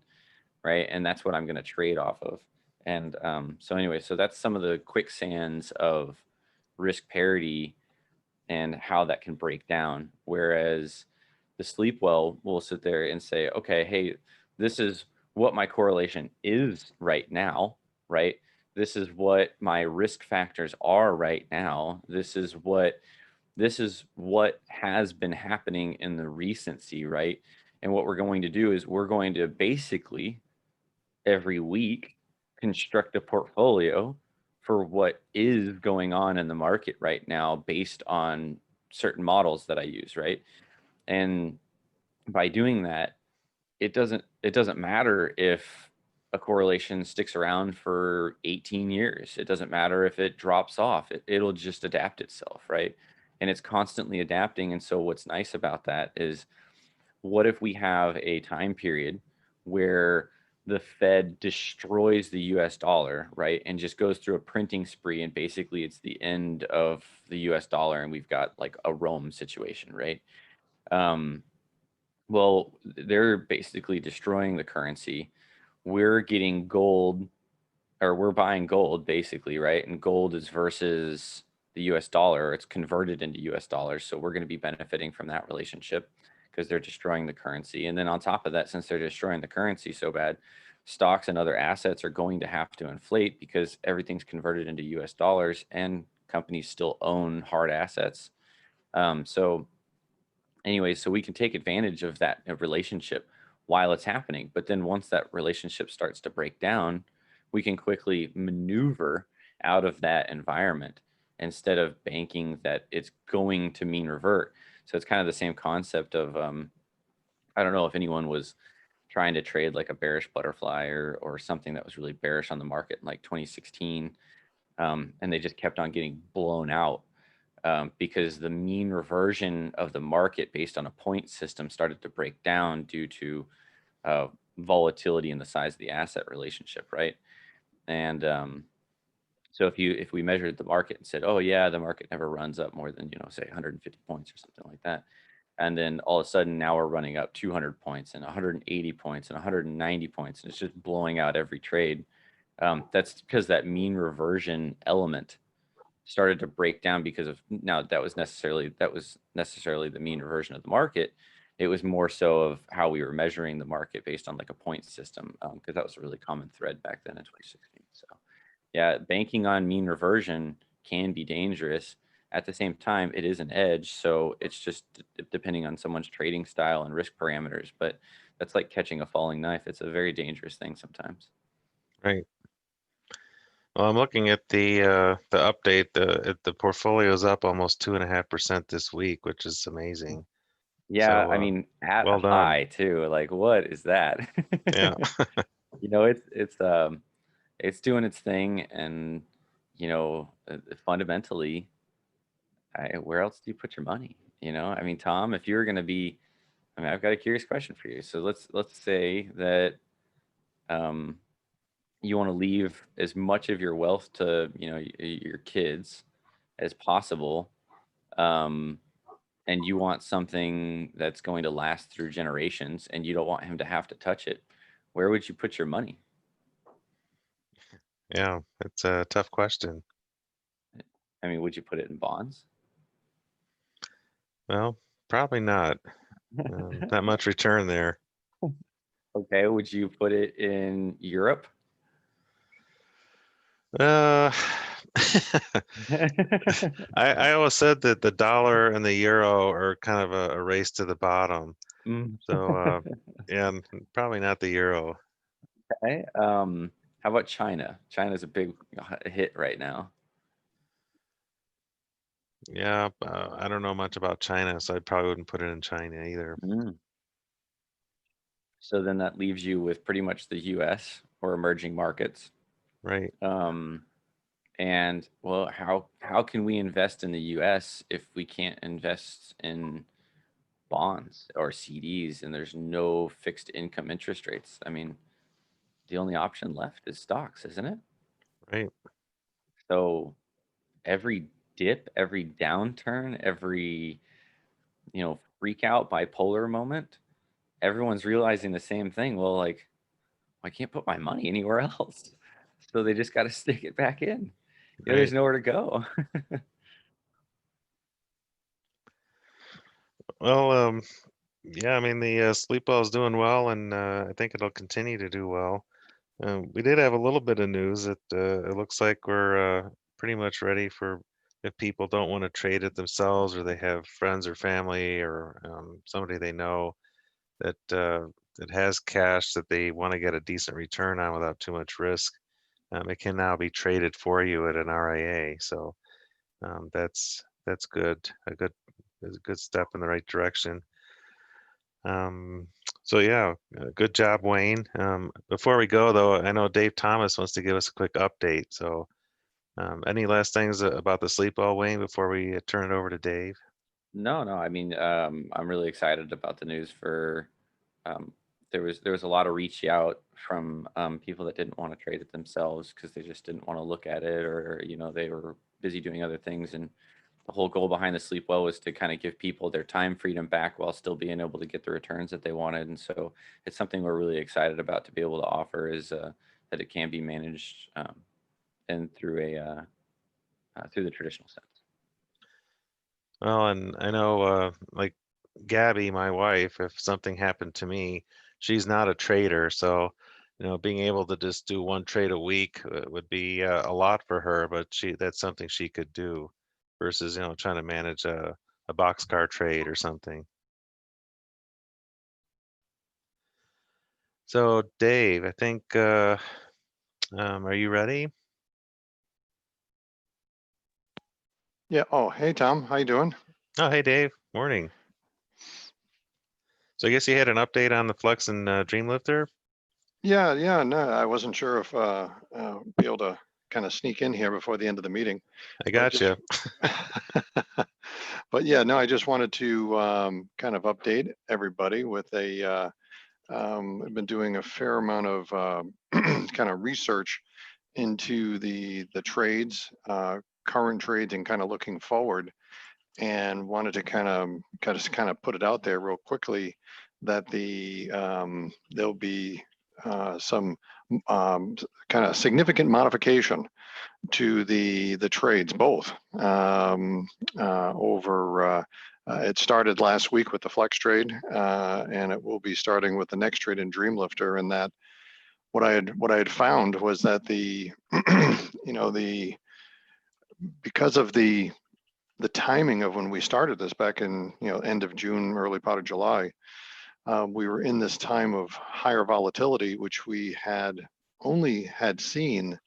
[SPEAKER 3] right? And that's what I'm going to trade off of. And so anyway, so that's some of the quicksands of risk parity and how that can break down. Whereas the sleep well will sit there and say, okay, hey, this is what my correlation is right now, right? This is what my risk factors are right now. This is what has been happening in the recency, right? And what we're going to do is we're going to basically every week construct a portfolio for what is going on in the market right now based on certain models that I use, right? And by doing that, it doesn't matter if a correlation sticks around for 18 years. It doesn't matter if it drops off. It'll just adapt itself, right? And it's constantly adapting. And so what's nice about that is, what if we have a time period where the Fed destroys the US dollar, right? And just goes through a printing spree, and basically it's the end of the US dollar, and we've got like a Rome situation, right? Well, they're basically destroying the currency. We're getting gold, or we're buying gold basically, right? And gold is versus the US dollar, it's converted into US dollars. So we're going to be benefiting from that relationship because they're destroying the currency. And then on top of that, since they're destroying the currency so bad, stocks and other assets are going to have to inflate because everything's converted into US dollars and companies still own hard assets. So anyway, so we can take advantage of that relationship while it's happening. But then once that relationship starts to break down, we can quickly maneuver out of that environment instead of banking that it's going to mean revert. So it's kind of the same concept of, I don't know if anyone was trying to trade like a bearish butterfly or something that was really bearish on the market in like 2016. And they just kept on getting blown out because the mean reversion of the market based on a point system started to break down due to volatility in the size of the asset relationship, right? And so if we measured the market and said, oh yeah, the market never runs up more than, say 150 points or something like that, and then all of a sudden now we're running up 200 points and 180 points and 190 points, and it's just blowing out every trade. That's because that mean reversion element started to break down because of, now that was necessarily the mean reversion of the market. It was more so of how we were measuring the market based on like a point system, because that was a really common thread back then in 2016. So yeah, banking on mean reversion can be dangerous. At the same time, it is an edge. So it's just depending on someone's trading style and risk parameters. But that's like catching a falling knife. It's a very dangerous thing sometimes.
[SPEAKER 1] Right. Well, I'm looking at the update. The portfolio's up almost 2.5% this week, which is amazing.
[SPEAKER 3] Yeah,
[SPEAKER 1] So
[SPEAKER 3] I mean, at
[SPEAKER 1] well
[SPEAKER 3] a
[SPEAKER 1] done.
[SPEAKER 3] high too. Like, what is that?
[SPEAKER 1] Yeah.
[SPEAKER 3] It's doing its thing, and fundamentally, where else do you put your money? I mean, Tom, if you were going to be, I mean, I've got a curious question for you. So let's say that you want to leave as much of your wealth to your kids as possible, and you want something that's going to last through generations, and you don't want him to have to touch it. Where would you put your money?
[SPEAKER 1] Yeah, it's a tough question.
[SPEAKER 3] I mean, would you put it in bonds?
[SPEAKER 1] Well, probably not. Not much return there.
[SPEAKER 3] Okay, would you put it in Europe?
[SPEAKER 1] I always said that the dollar and the euro are kind of a race to the bottom. So yeah, probably not the euro.
[SPEAKER 3] Okay. How about China? China's a big hit right now.
[SPEAKER 1] Yeah, I don't know much about China, so I probably wouldn't put it in China either.
[SPEAKER 3] So then that leaves you with pretty much the US or emerging markets.
[SPEAKER 1] Right.
[SPEAKER 3] And well, how can we invest in the US if we can't invest in bonds or CDs and there's no fixed income interest rates? I mean, the only option left is stocks, isn't it?
[SPEAKER 1] Right.
[SPEAKER 3] So every dip, every downturn, every freak out bipolar moment, everyone's realizing the same thing. Well, like, I can't put my money anywhere else. So they just got to stick it back in. There's nowhere to go.
[SPEAKER 1] Well, yeah, I mean the sleep well is doing well, and I think it'll continue to do well. We did have a little bit of news that it looks like we're pretty much ready for if people don't want to trade it themselves, or they have friends or family or somebody they know that has cash that they want to get a decent return on without too much risk. It can now be traded for you at an RIA. So that's good. It's a good step in the right direction. So yeah, good job, Wayne. Before we go though, I know Dave Thomas wants to give us a quick update. So any last things about the sleep well, Wayne, before we turn it over to Dave?
[SPEAKER 3] No. I mean, I'm really excited about the news for, there was a lot of reach out from people that didn't want to trade it themselves because they just didn't want to look at it, or they were busy doing other things. And the whole goal behind the sleep well was to kind of give people their time freedom back while still being able to get the returns that they wanted. And so it's something we're really excited about to be able to offer, is that it can be managed and through through the traditional sense.
[SPEAKER 1] Well, and I know like Gabby, my wife, if something happened to me, she's not a trader, so being able to just do one trade a week would be a lot for her, but that's something she could do versus trying to manage a boxcar trade or something. So Dave, I think are you ready?
[SPEAKER 4] Yeah. Oh, hey, Tom. How you doing?
[SPEAKER 1] Oh, hey Dave, morning. So I guess you had an update on the Flex and Dreamlifter?
[SPEAKER 4] Yeah. No, I wasn't sure if be able to kind of sneak in here before the end of the meeting.
[SPEAKER 1] I got you.
[SPEAKER 4] But yeah, no, I just wanted to kind of update everybody with I've been doing a fair amount of kind of research into the trades, current trades, and kind of looking forward, and wanted to kind of put it out there real quickly that there'll be some kind of significant modification to the trades, both over. It started last week with the Flex trade, and it will be starting with the next trade in Dreamlifter. And that what I had found was that the because of the timing of when we started this back in end of June, early part of July, we were in this time of higher volatility, which we had only seen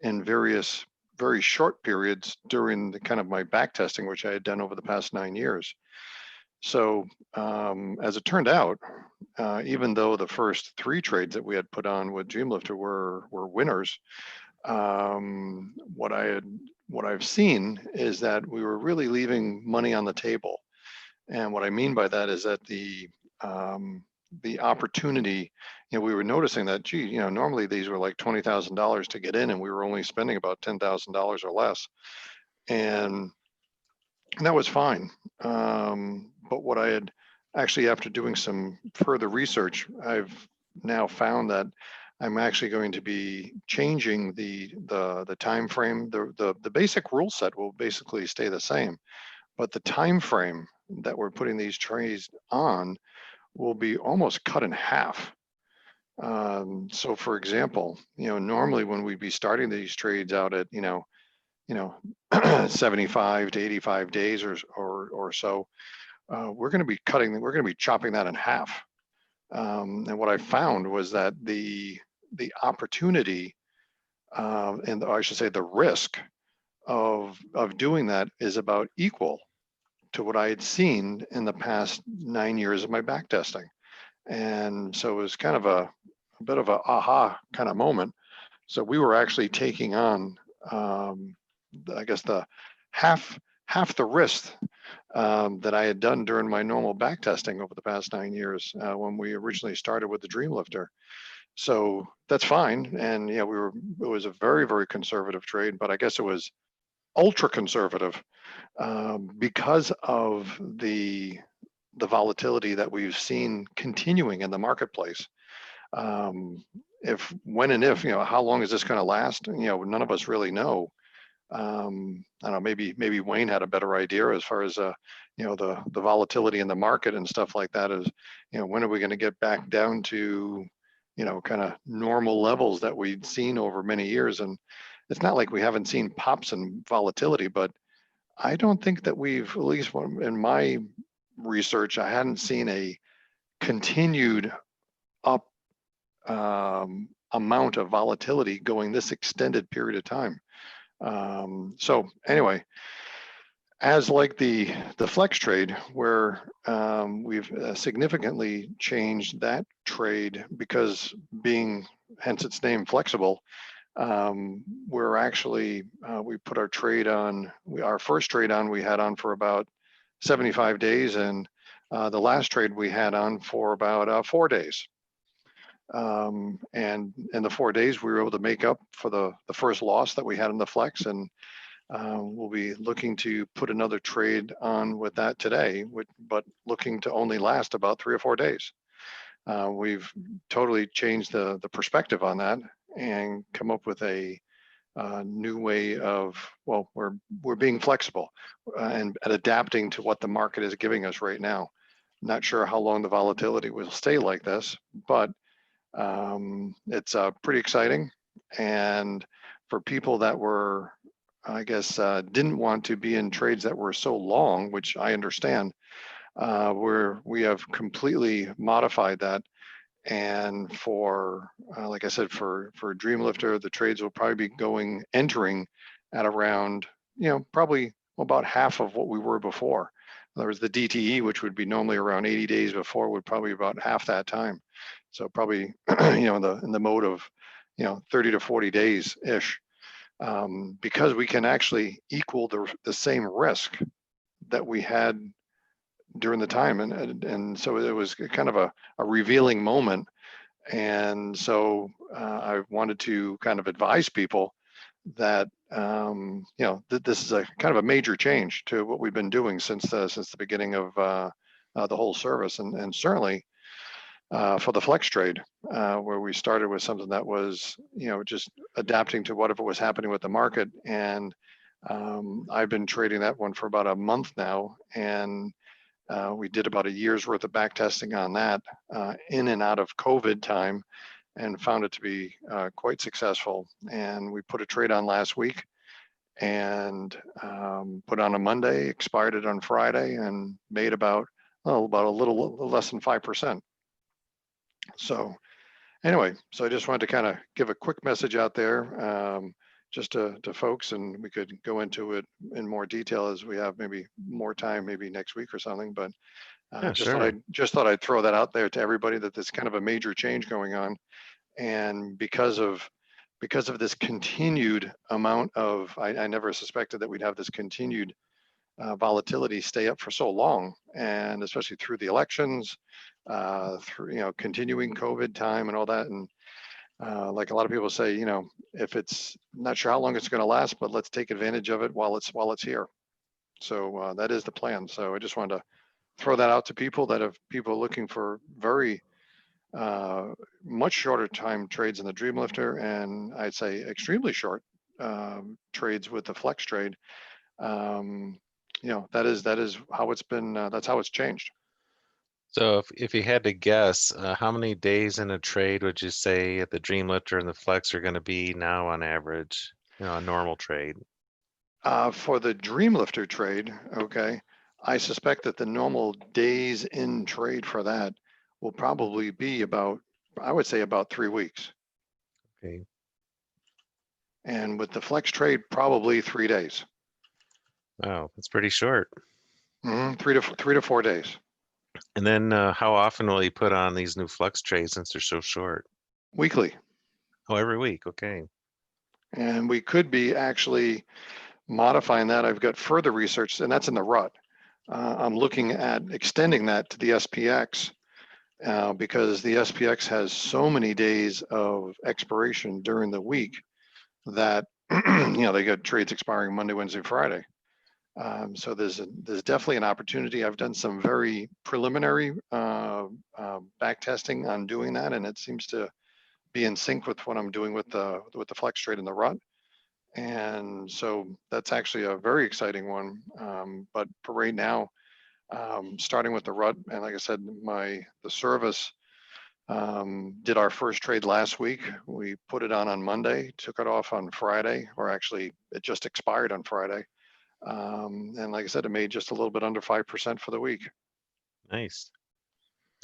[SPEAKER 4] in various very short periods during the kind of my back testing, which I had done over the past 9 years. So as it turned out, even though the first 3 trades that we had put on with Dreamlifter were winners, what I've seen is that we were really leaving money on the table. And what I mean by that is that the opportunity, we were noticing that, gee, normally these were like $20,000 to get in, and we were only spending about $10,000 or less. And that was fine. But what I had actually, after doing some further research, I've now found that I'm actually going to be changing the time frame. The basic rule set will basically stay the same, but the time frame that we're putting these trades on will be almost cut in half. So for example, normally when we'd be starting these trades out at 75 to 85 days or so, we're going to be chopping that in half. And what I found was that the opportunity, and I should say the risk of doing that is about equal to what I had seen in the past 9 years of my back testing. And so it was kind of a bit of a aha kind of moment. So we were actually taking on, I guess, the half the risk that I had done during my normal back testing over the past 9 years when we originally started with the Dreamlifter. So that's fine. And yeah, it was a very, very conservative trade, but I guess it was ultra conservative because of the volatility that we've seen continuing in the marketplace. When and if, how long is this going to last? None of us really know. I don't know, maybe Wayne had a better idea as far as the volatility in the market and stuff like that is, when are we going to get back down to kind of normal levels that we'd seen over many years? And it's not like we haven't seen pops in volatility, but I don't think that we've, at least in my research, I hadn't seen a continued up amount of volatility going this extended period of time. So anyway, as like the Flex trade, where we've significantly changed that trade because being, hence its name, flexible, we're actually, we put our trade on, our first trade on, we had on for about 75 days, and the last trade we had on for about 4 days. And in the 4 days, we were able to make up for the first loss that we had in the Flex, and we'll be looking to put another trade on with that today, but looking to only last about 3 or 4 days. We've totally changed the perspective on that and come up with a new way of, well, we're being flexible and adapting to what the market is giving us right now. Not sure how long the volatility will stay like this, but it's pretty exciting. And for people that were, I guess, didn't want to be in trades that were so long, which I understand, we have completely modified that. And for, like I said, for Dreamlifter, the trades will probably be entering at around, probably about half of what we were before. In other words, the DTE, which would be normally around 80 days before, would probably be about half that time. So probably, in the mode of, 30 to 40 days ish, because we can actually equal the same risk that we had during the time, and so it was kind of a revealing moment. And so I wanted to kind of advise people that that this is a kind of a major change to what we've been doing since the beginning of the whole service, and certainly for the flex trade, where we started with something that was just adapting to whatever was happening with the market. And I've been trading that one for about a month now, and we did about a year's worth of back testing on that in and out of COVID time, and found it to be quite successful. And we put a trade on last week, and put on a Monday, expired it on Friday, and made about a little less than 5%. So anyway, so I just wanted to kind of give a quick message out there, just to folks, and we could go into it in more detail as we have maybe more time, maybe next week or something. But
[SPEAKER 1] Yeah, sure.
[SPEAKER 4] just thought I'd throw that out there to everybody, that there's kind of a major change going on. And because of this continued amount of, I never suspected that we'd have this continued volatility stay up for so long, and especially through the elections, through continuing COVID time and all that. And like a lot of people say, if it's not sure how long it's going to last, but let's take advantage of it while it's here. So that is the plan. So I just wanted to throw that out to people looking for very much shorter time trades in the Dreamlifter, and I'd say extremely short trades with the flex trade. That is how it's been. That's how it's changed.
[SPEAKER 1] So if you had to guess, how many days in a trade would you say the Dreamlifter and the Flex are going to be now on average, a normal trade?
[SPEAKER 4] For the Dreamlifter trade, okay, I suspect that the normal days in trade for that will probably be about, I would say, about 3 weeks.
[SPEAKER 1] Okay.
[SPEAKER 4] And with the flex trade, probably 3 days.
[SPEAKER 1] Wow, that's pretty short.
[SPEAKER 4] 3 to 4 days.
[SPEAKER 1] And then how often will you put on these new Flex trades since they're so short?
[SPEAKER 4] Weekly.
[SPEAKER 1] Oh, every week. Okay.
[SPEAKER 4] And we could be actually modifying that. I've got further research, and that's in the RUT. I'm looking at extending that to the SPX, because the SPX has so many days of expiration during the week that they got trades expiring Monday, Wednesday, Friday. So there's definitely an opportunity. I've done some very preliminary back testing on doing that, and it seems to be in sync with what I'm doing with the flex trade and the RUT. And so that's actually a very exciting one. But for right now, starting with the RUT, and like I said, the service did our first trade last week. We put it on Monday, took it off on Friday, or actually it just expired on Friday. And like I said, it made just a little bit under 5% for the week.
[SPEAKER 1] Nice.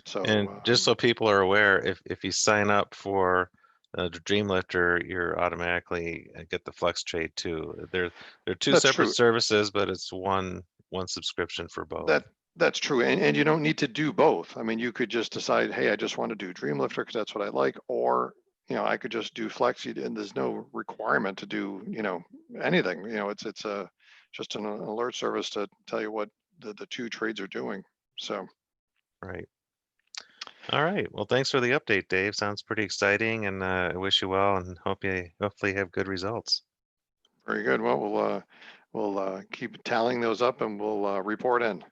[SPEAKER 4] So,
[SPEAKER 1] and just so people are aware, if you sign up for the Dreamlifter, you're automatically get the Flex trade too. They're two separate services, but it's one subscription for both.
[SPEAKER 4] That's true, and you don't need to do both. I mean, you could just decide, hey, I just want to do Dreamlifter because that's what I like, or I could just do Flex, and there's no requirement to do anything. It's just an alert service to tell you what the two trades are doing. So.
[SPEAKER 1] Right. All right. Well, thanks for the update, Dave. Sounds pretty exciting, and I wish you well, and hopefully have good results.
[SPEAKER 4] Very good. Well, we'll keep tallying those up, and we'll report in.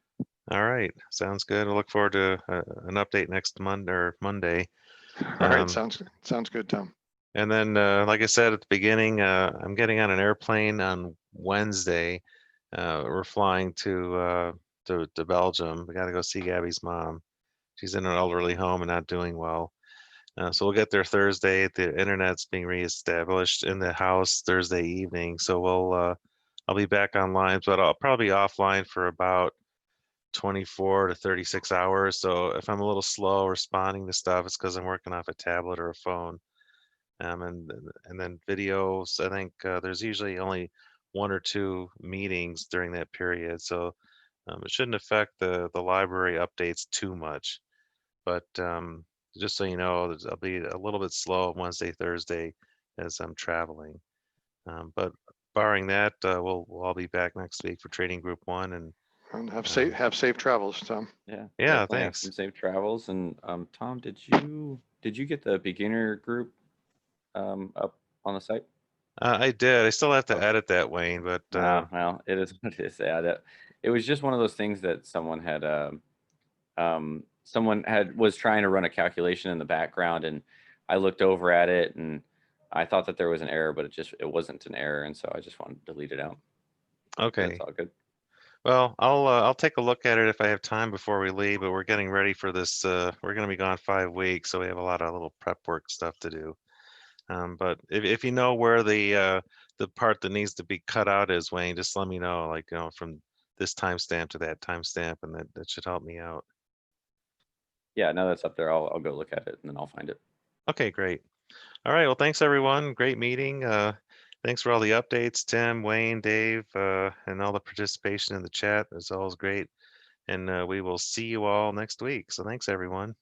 [SPEAKER 1] All right. Sounds good. We'll look forward to an update next Monday.
[SPEAKER 4] All right. Sounds good, Tom.
[SPEAKER 1] And then, like I said at the beginning, I'm getting on an airplane on Wednesday. We're flying to to Belgium. We got to go see Gabby's mom. She's in an elderly home and not doing well. So we'll get there Thursday. The internet's being reestablished in the house Thursday evening. So I'll be back online, but I'll probably be offline for about 24 to 36 hours. So if I'm a little slow responding to stuff, it's because I'm working off a tablet or a phone. And then videos, I think there's usually only 1 or 2 meetings during that period. So it shouldn't affect the library updates too much. But just so you know, I'll be a little bit slow Wednesday, Thursday as I'm traveling. But barring that, we'll all be back next week for Trading Group 1.
[SPEAKER 4] And have safe travels, Tom.
[SPEAKER 3] Yeah.
[SPEAKER 1] Yeah,
[SPEAKER 3] definitely have
[SPEAKER 1] thanks.
[SPEAKER 3] some safe travels. And Tom, did you get the beginner group up on the site?
[SPEAKER 1] I did. I still have to
[SPEAKER 3] Okay.
[SPEAKER 1] edit that, Wayne, but
[SPEAKER 3] Well, it is what it is. Yeah, it was just one of those things that someone was trying to run a calculation in the background, and I looked over at it and I thought that there was an error, but it wasn't an error, and so I just wanted to delete it out.
[SPEAKER 1] okay.
[SPEAKER 3] That's all good.
[SPEAKER 1] Well, I'll take a look at it if I have time before we leave, but we're getting ready for this. We're going to be gone 5 weeks, so we have a lot of little prep work stuff to do. But if you know where the part that needs to be cut out is, Wayne, just let me know, like, from this timestamp to that timestamp, and that should help me out.
[SPEAKER 3] Yeah, now that's up there, I'll go look at it and then I'll find it.
[SPEAKER 1] Okay, great. All right, well, thanks everyone. Great meeting. Thanks for all the updates, Tim, Wayne, Dave, and all the participation in the chat. It's always great. And we will see you all next week. So thanks everyone.